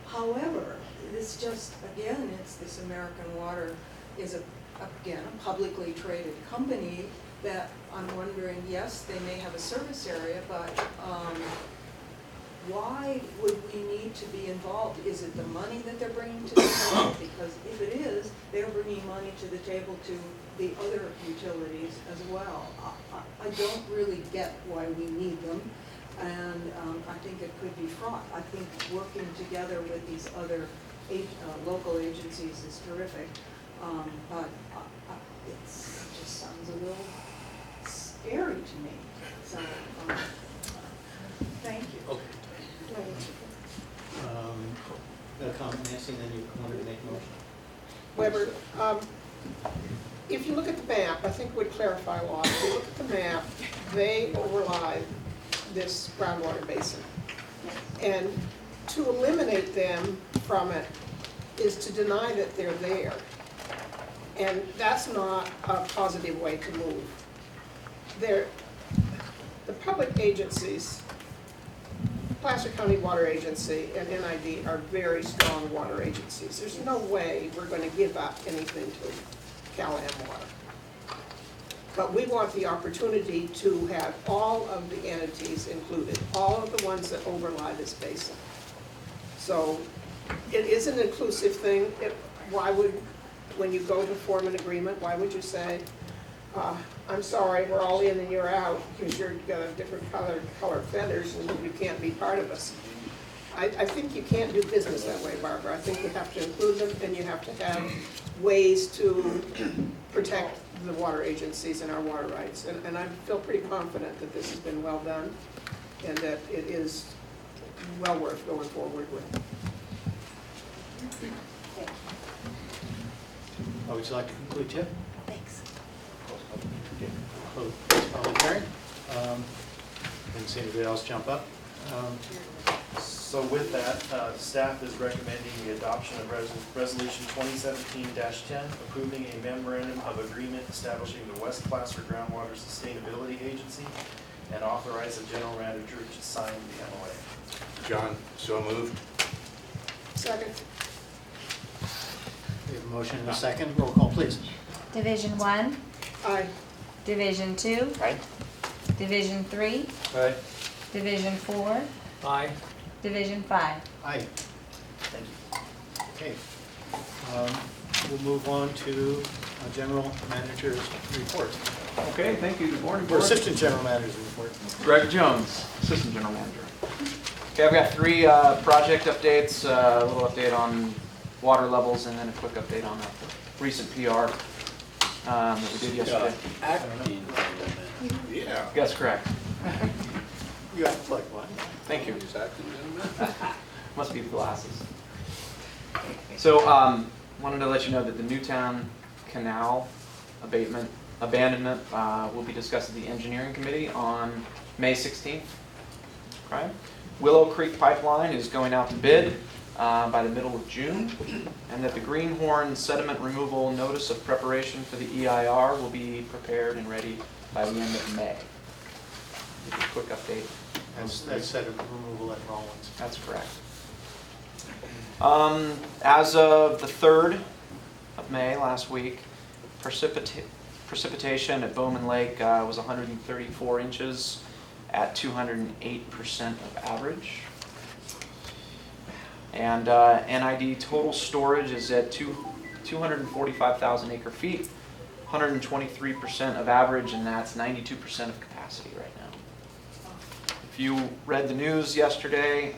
However, this just, again, it's this American Water is again, a publicly traded company that I'm wondering, yes, they may have a service area, but why would we need to be involved? Is it the money that they're bringing to the table? Because if it is, they're bringing money to the table to the other utilities as well. I don't really get why we need them. And I think it could be fraught. I think working together with these other local agencies is terrific. But it just sounds a little scary to me. So, thank you. Okay. A comment, Nancy, and then you wanted to make a motion. Weber, if you look at the map, I think it would clarify a lot. If you look at the map, they overlie this groundwater basin. And to eliminate them from it is to deny that they're there. And that's not a positive way to move. The public agencies, Placer County Water Agency and NID are very strong water agencies. There's no way we're going to give up anything to Cal Am Water. But we want the opportunity to have all of the entities included, all of the ones that overlie this basin. So it is an inclusive thing. Why would, when you go to form an agreement, why would you say, I'm sorry, we're all in and you're out because you've got a different color feathers and you can't be part of us? I think you can't do business that way, Barbara. I think you have to include them and you have to have ways to protect the water agencies and our water rights. And I feel pretty confident that this has been well done and that it is well worth going forward with. Would you like to conclude, Chip? Thanks. Close this public hearing. Didn't see anybody else jump up. So with that, staff is recommending the adoption of Resolution 2017-10, approving a memorandum of agreement establishing the West Placer Groundwater Sustainability Agency, and authorize the general manager to sign the MOA. John, so moved. Second. We have a motion and a second. Roll call, please. Division 1, Aye. Division 2, Aye. Division 3, Aye. Division 4, Aye. Division 5. Aye. Thank you. Okay. We'll move on to General Manager's report. Okay, thank you. Good morning, Or Board. Assistant General Manager's report. Greg Jones, Assistant General Manager. Okay, I've got 3 project updates, a little update on water levels, and then a quick update on a recent PR that we did yesterday. Yeah. That's correct. You act like one. Thank you. He's acting, gentlemen. Must be the glasses. So, wanted to let you know that the Newtown Canal abandonment will be discussed at the Engineering Committee on May 16th. Okay. Willow Creek Pipeline is going out to bid by the middle of June, and that the Greenhorn sediment removal notice of preparation for the EIR will be prepared and ready by the end of May. Give you a quick update. That's set of removal at Rollins. That's correct. As of the 3rd of May, last week, precipitation at Bowman Lake was 134 inches at 208% of average. And NID total storage is at 245,000 acre feet, 123% of average, and that's 92% of capacity right now. If you read the news yesterday,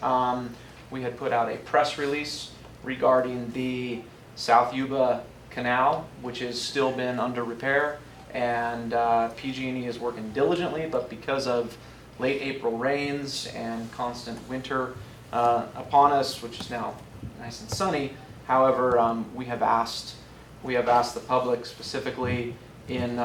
we had put out a press release regarding the South Yuba Canal, which has still been under repair, and PG&E is working diligently, but because of late April rains and constant winter upon us, which is now nice and sunny, however, we have asked the public, specifically in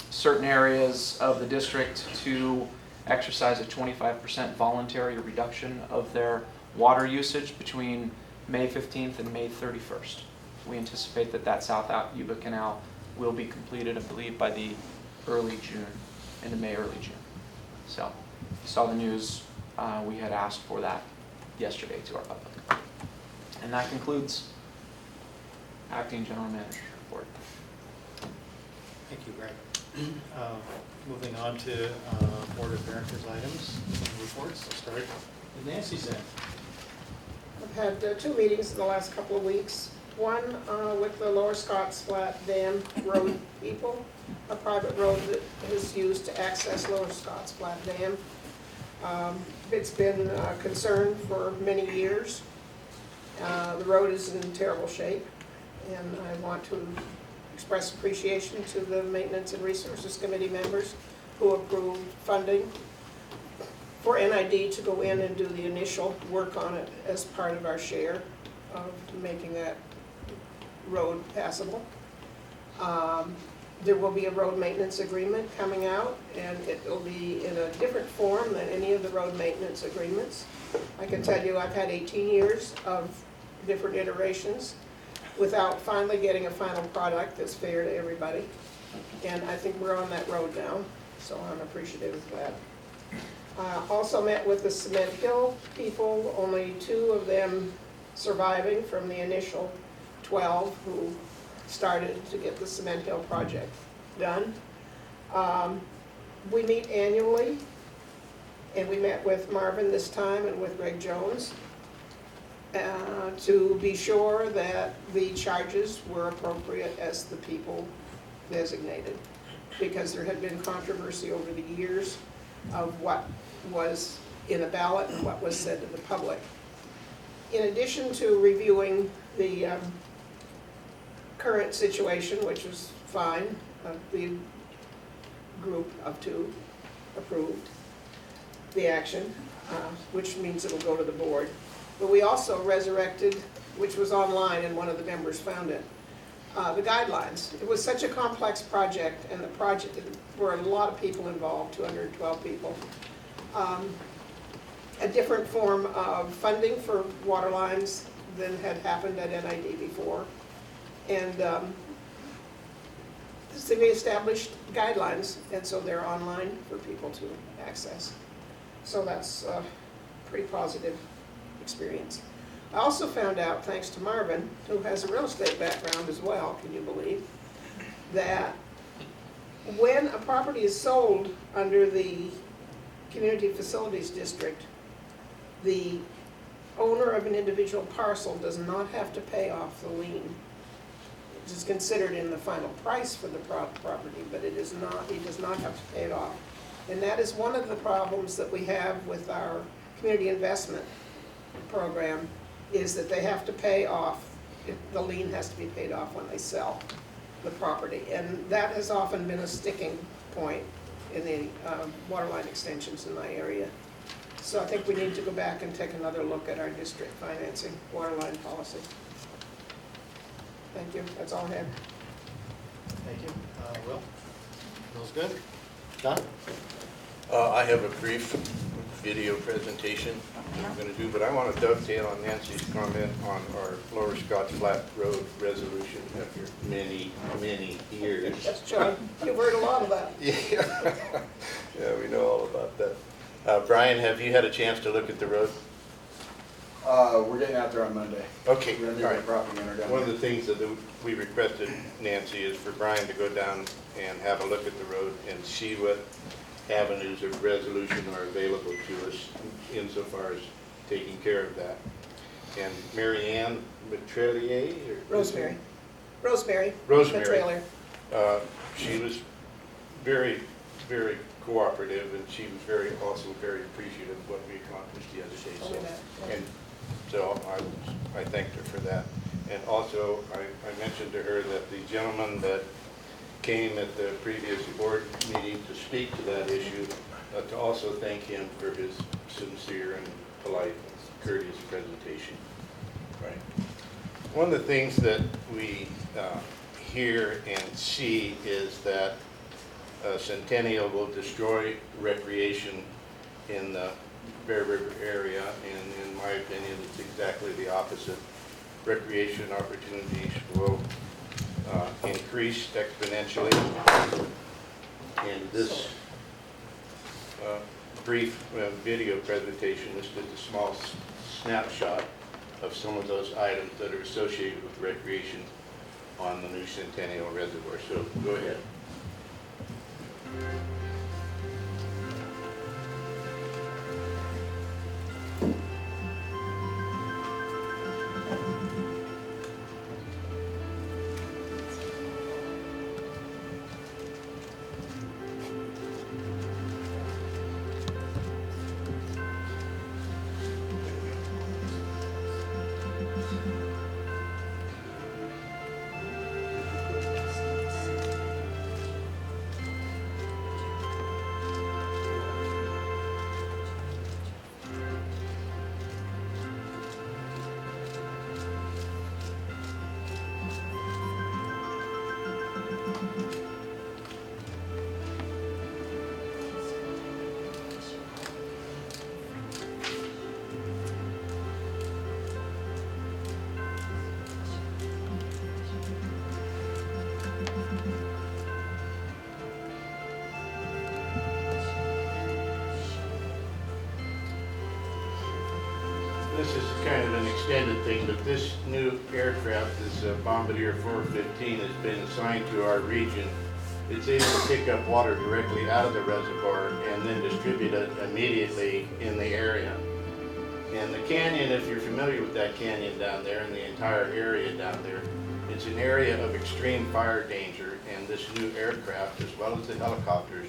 certain areas of the district, to exercise a 25% voluntary reduction of their water usage between May 15th and May 31st. We anticipate that South Yuba Canal will be completed, I believe, by the early June, into May, early June. So, you saw the news, we had asked for that yesterday to our public. And that concludes Acting General Manager's report. Thank you, Greg. Moving on to Board of Directors items and reports. I'll start with Nancy's end. I've had 2 meetings in the last couple of weeks. One with the Lower Scotts Flat Dam Road people, a private road that is used to access Lower Scotts Flat Dam. It's been a concern for many years. The road is in terrible shape, and I want to express appreciation to the Maintenance and Resources Committee members who approved funding for NID to go in and do the initial work on it as part of our share of making that road passable. There will be a road maintenance agreement coming out, and it will be in a different form than any of the road maintenance agreements. I can tell you I've had 18 years of different iterations without finally getting a final product that's fair to everybody. And I think we're on that road now, so I'm appreciative of that. Also met with the Cement Hill people, only 2 of them surviving from the initial 12 who started to get the Cement Hill project done. We meet annually, and we met with Marvin this time and with Greg Jones to be sure that the charges were appropriate as the people designated, because there had been controversy over the years of what was in a ballot and what was said to the public. In addition to reviewing the current situation, which was fine, the group of 2 approved the action, which means it'll go to the board. But we also resurrected, which was online and one of the members found it, the guidelines. It was such a complex project, and the project, there were a lot of people involved, 212 people. A different form of funding for water lines than had happened at NID before. And so we established guidelines, and so they're online for people to access. So that's a pretty positive experience. I also found out, thanks to Marvin, who has a real estate background as well, can you believe, that when a property is sold under the Community Facilities District, the owner of an individual parcel does not have to pay off the lien. It is considered in the final price for the property, but it is not, he does not have to pay it off. And that is one of the problems that we have with our community investment program, is that they have to pay off, the lien has to be paid off when they sell the property. And that has often been a sticking point in the water line extensions in my area. So I think we need to go back and take another look at our district financing water line policy. Thank you, that's all I had. Thank you. Will? Will's good? Don? I have a brief video presentation I'm going to do, but I want to dovetail on Nancy's comment on our Lower Scotts Flat Road resolution after many, many years. Yes, John, you've heard a lot of that. Yeah, we know all about that. Brian, have you had a chance to look at the road? We're getting out there on Monday. Okay, We're gonna all be right. property owner down One of there. the things that we requested, Nancy, is for Brian to go down and have a look at the road and see what avenues of resolution are available to us insofar as taking care of that. And Mary Ann Matrelier? Rosemary. Rosemary. Trailer. She was very, very cooperative, and she was also very appreciative of what we accomplished the other day. Told me that, yeah. And so I thanked her for that. And also, I mentioned to her that the gentleman that came at the previous board meeting to speak to that issue, to also thank him for his sincere and polite, courteous presentation. Right. One of the things that we hear and see is that Centennial will destroy recreation in the Bear River area, and in my opinion, it's exactly the opposite. Recreation opportunities will increase exponentially, and this brief video presentation is just a small snapshot of some of those items that are associated with recreation on the new Centennial Reservoir. So go ahead. This is kind of an extended thing, but this new aircraft, this Bombardier 415, has been assigned to our region. It's able to pick up water directly out of the reservoir and then distribute it immediately in the area. And the canyon, if you're familiar with that canyon down there and the entire area down there, it's an area of extreme fire danger, and this new aircraft, as well as the helicopters,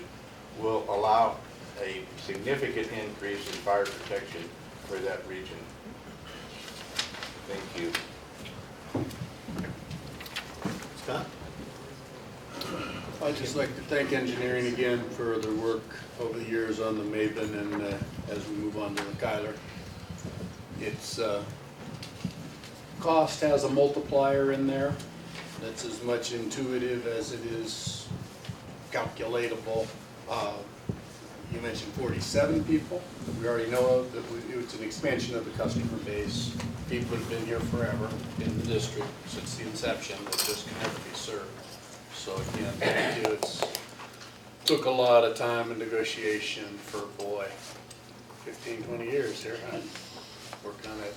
will allow a significant increase in fire protection for that region. Thank you. Scott? I'd just like to thank engineering again for their work over the years on the Maven and as we move on to the Kyler. It's cost has a multiplier in there that's as much intuitive as it is calculatable. You mentioned 47 people. We already know that it's an expansion of the customer base. People have been here forever in the district since the inception that just can never be served. So again, thank you. It's took a lot of time and negotiation for, boy, 15, 20 years here, huh? Working on that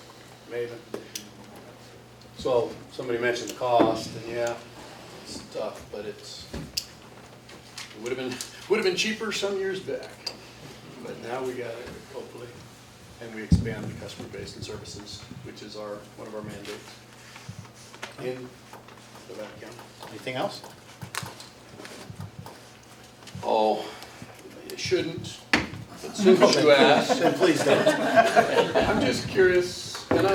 Maven. So somebody mentioned the cost, and yeah, it's tough, but it would have been cheaper some years back. But now we got it, hopefully, and we expand the customer base and services, which is one of our mandates in the Vatican. Anything else? Oh, you shouldn't. But since you asked, Then please don't. I'm just curious, and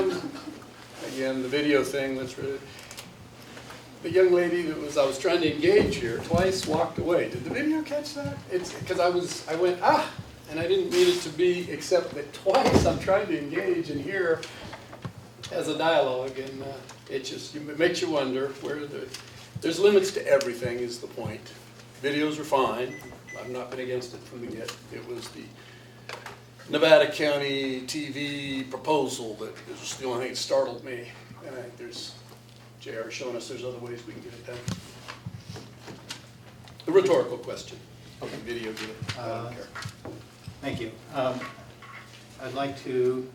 again, the video thing, the young lady I was trying to engage here twice walked away. Did the video catch that? It's because I went, and I didn't mean it to be, except that twice I'm trying to engage and hear as a dialogue, and it makes you wonder where there's limits to everything is the point. Videos are fine. I've not been against it from the get. It was the Nevada County TV proposal that was the only thing that startled me. And I think there's JR showing us there's other ways we can get it done. The rhetorical question. Okay, video do it. I don't care. Thank you. I'd like to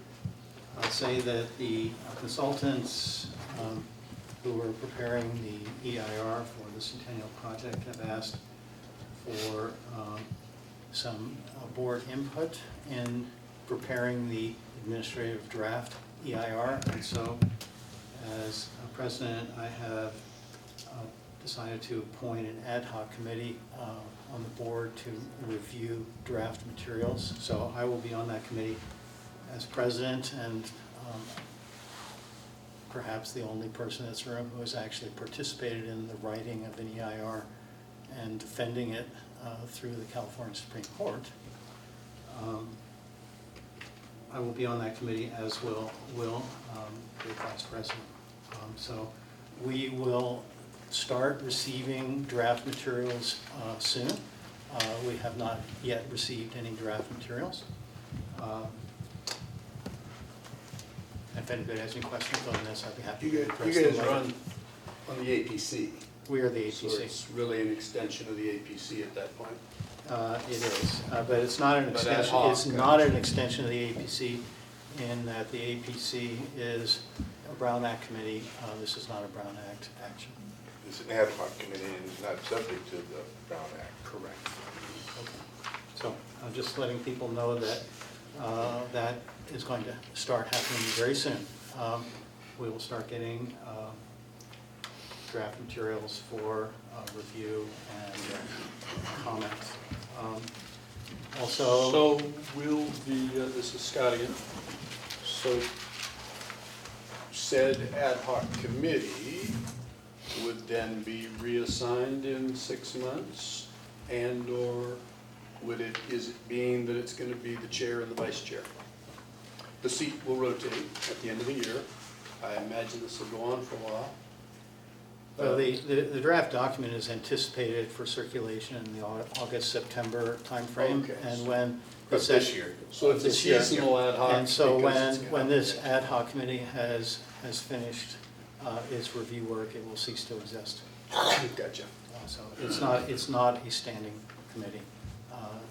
say that the consultants who were preparing the EIR for the Centennial Project have asked for some board input in preparing the administrative draft EIR. And so, as president, I have decided to appoint an ad hoc committee on the board to review draft materials. So I will be on that committee as president, and perhaps the only person in this room who has actually participated in the writing of an EIR and defending it through the California Supreme Court. I will be on that committee, as will the vice president. So we will start receiving draft materials soon. We have not yet received any draft materials. If anybody has any questions on this, I'd be happy to address them. You guys run on the APC. We are the APC. So it's really an extension of the APC at that point. It is, but it's not an But ad extension. hoc, It's not an extension of the APC, in that the APC is a Brown Act committee. This is not a Brown Act action. It's an ad hoc committee and it's not subject to the Brown Act. Correct. Okay. So I'm just letting people know that that is going to start happening very soon. We will start getting draft materials for review and comments. Also, So will this is Scott again, so said ad hoc committee would then be reassigned in 6 months, and/or is it being that it's going to be the chair and the vice chair? The seat will rotate at the end of the year. I imagine this will go on for a while. well, the draft document is anticipated for circulation in the August-September timeframe, Okay. and when But this year. So it's a this year. seasonal ad hoc. And so because it's when this ad hoc committee has finished its review work, it will cease to exist. Gotcha. So it's not a standing committee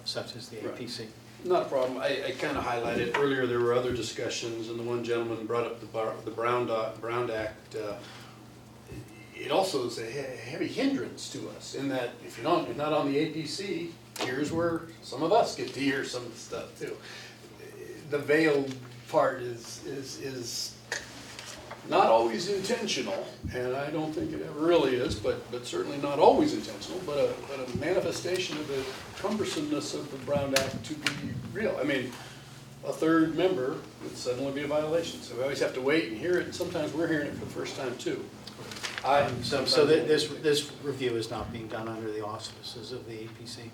such as the APC. Not a problem. I kind of highlighted, earlier there were other discussions, and the one gentleman brought up the Brown Act. It also is a heavy hindrance to us, in that if you're not on the APC, here's where some of us get to hear some of the stuff too. The veiled part is not always intentional, and I don't think it ever really is, but certainly not always intentional, but a manifestation of the cumbersomeness of the Brown Act to be real. I mean, a third member would suddenly be a violation, so we always have to wait and hear it, and sometimes we're hearing it for the first time too. So this review is not being done under the auspices of the APC?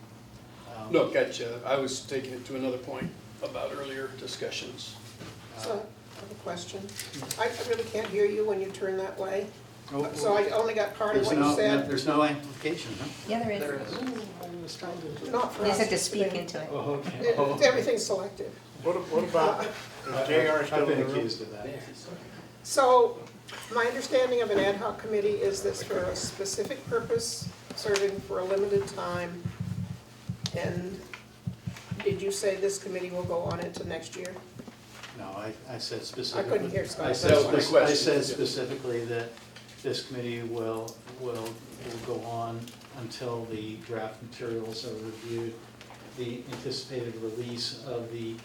No, gotcha. I was taking it to another point about earlier discussions. So, I have a question. I really can't hear you when you turn that way. Oh, So I only got part of what you said. There's no amplification, huh? Yeah, there is. Not for You us. just have to speak into it. Oh, okay. Everything's selective. What about, JR still I've been in the room? accused of that. So, my understanding of an ad hoc committee is this for a specific purpose, serving for a limited time. And did you say this committee will go on into next year? No, I said specifically. I couldn't hear Scott. I said specifically that this committee will go on until the draft materials are reviewed. The anticipated release of the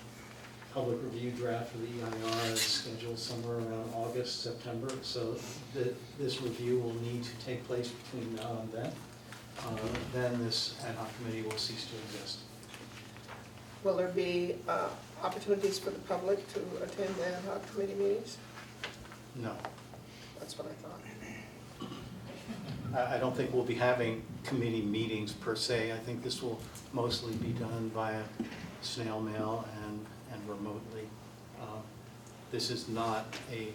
public review draft of the EIR is scheduled somewhere around August, September, so this review will need to take place between now and then. Then this ad hoc committee will cease to exist. Will there be opportunities for the public to attend the ad hoc committee meetings? No. That's what I thought. I don't think we'll be having committee meetings per se. I think this will mostly be done via snail mail and remotely. This is not a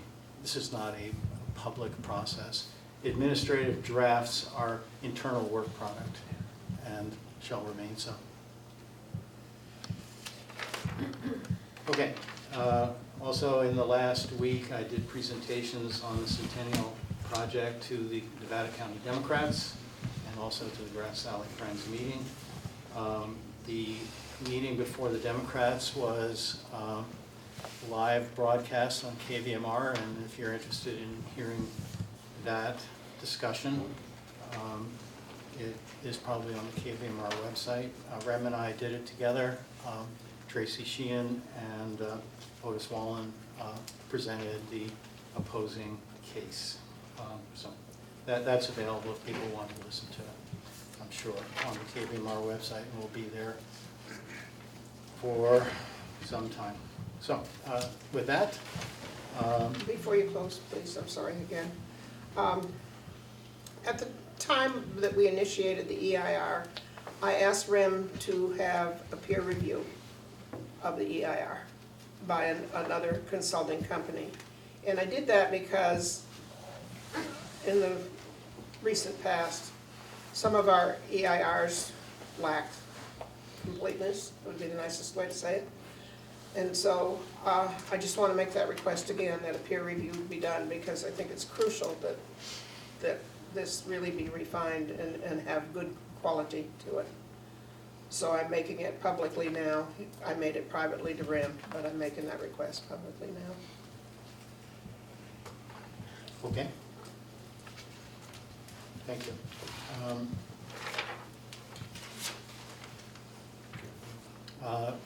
public process. Administrative drafts are internal work product and shall remain so. Okay. Also in the last week, I did presentations on the Centennial Project to the Nevada County Democrats and also to the Grass Valley Friends meeting. The meeting before the Democrats was live broadcast on KVMR, and if you're interested in hearing that discussion, it is probably on the KVMR website. Rem and I did it together. Tracy Sheehan and Otis Wallen presented the opposing case. So that's available if people want to listen to it, I'm sure, on the KVMR website, and will be there for some time. So with that. Before you close, please, I'm sorry again. At the time that we initiated the EIR, I asked REM to have a peer review of the EIR by another consulting company. And I did that because in the recent past, some of our EIRs lacked completeness, would be the nicest way to say it. And so I just want to make that request again, that a peer review be done, because I think it's crucial that this really be refined and have good quality to it. So I'm making it publicly now. I made it privately to REM, but I'm making that request publicly now. Okay. Thank you.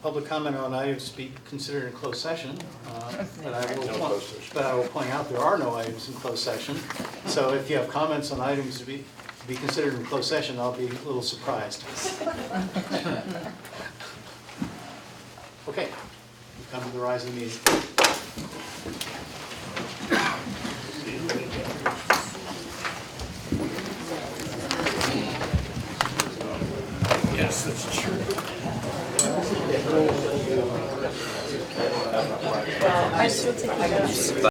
Public comment on items to be considered in closed session, but I will point out there are no items in closed session. So if you have comments on items to be considered in closed session, I'll be a little surprised. Okay, we come to the rise of the meeting. Yes, that's true. Well, I still take the notes.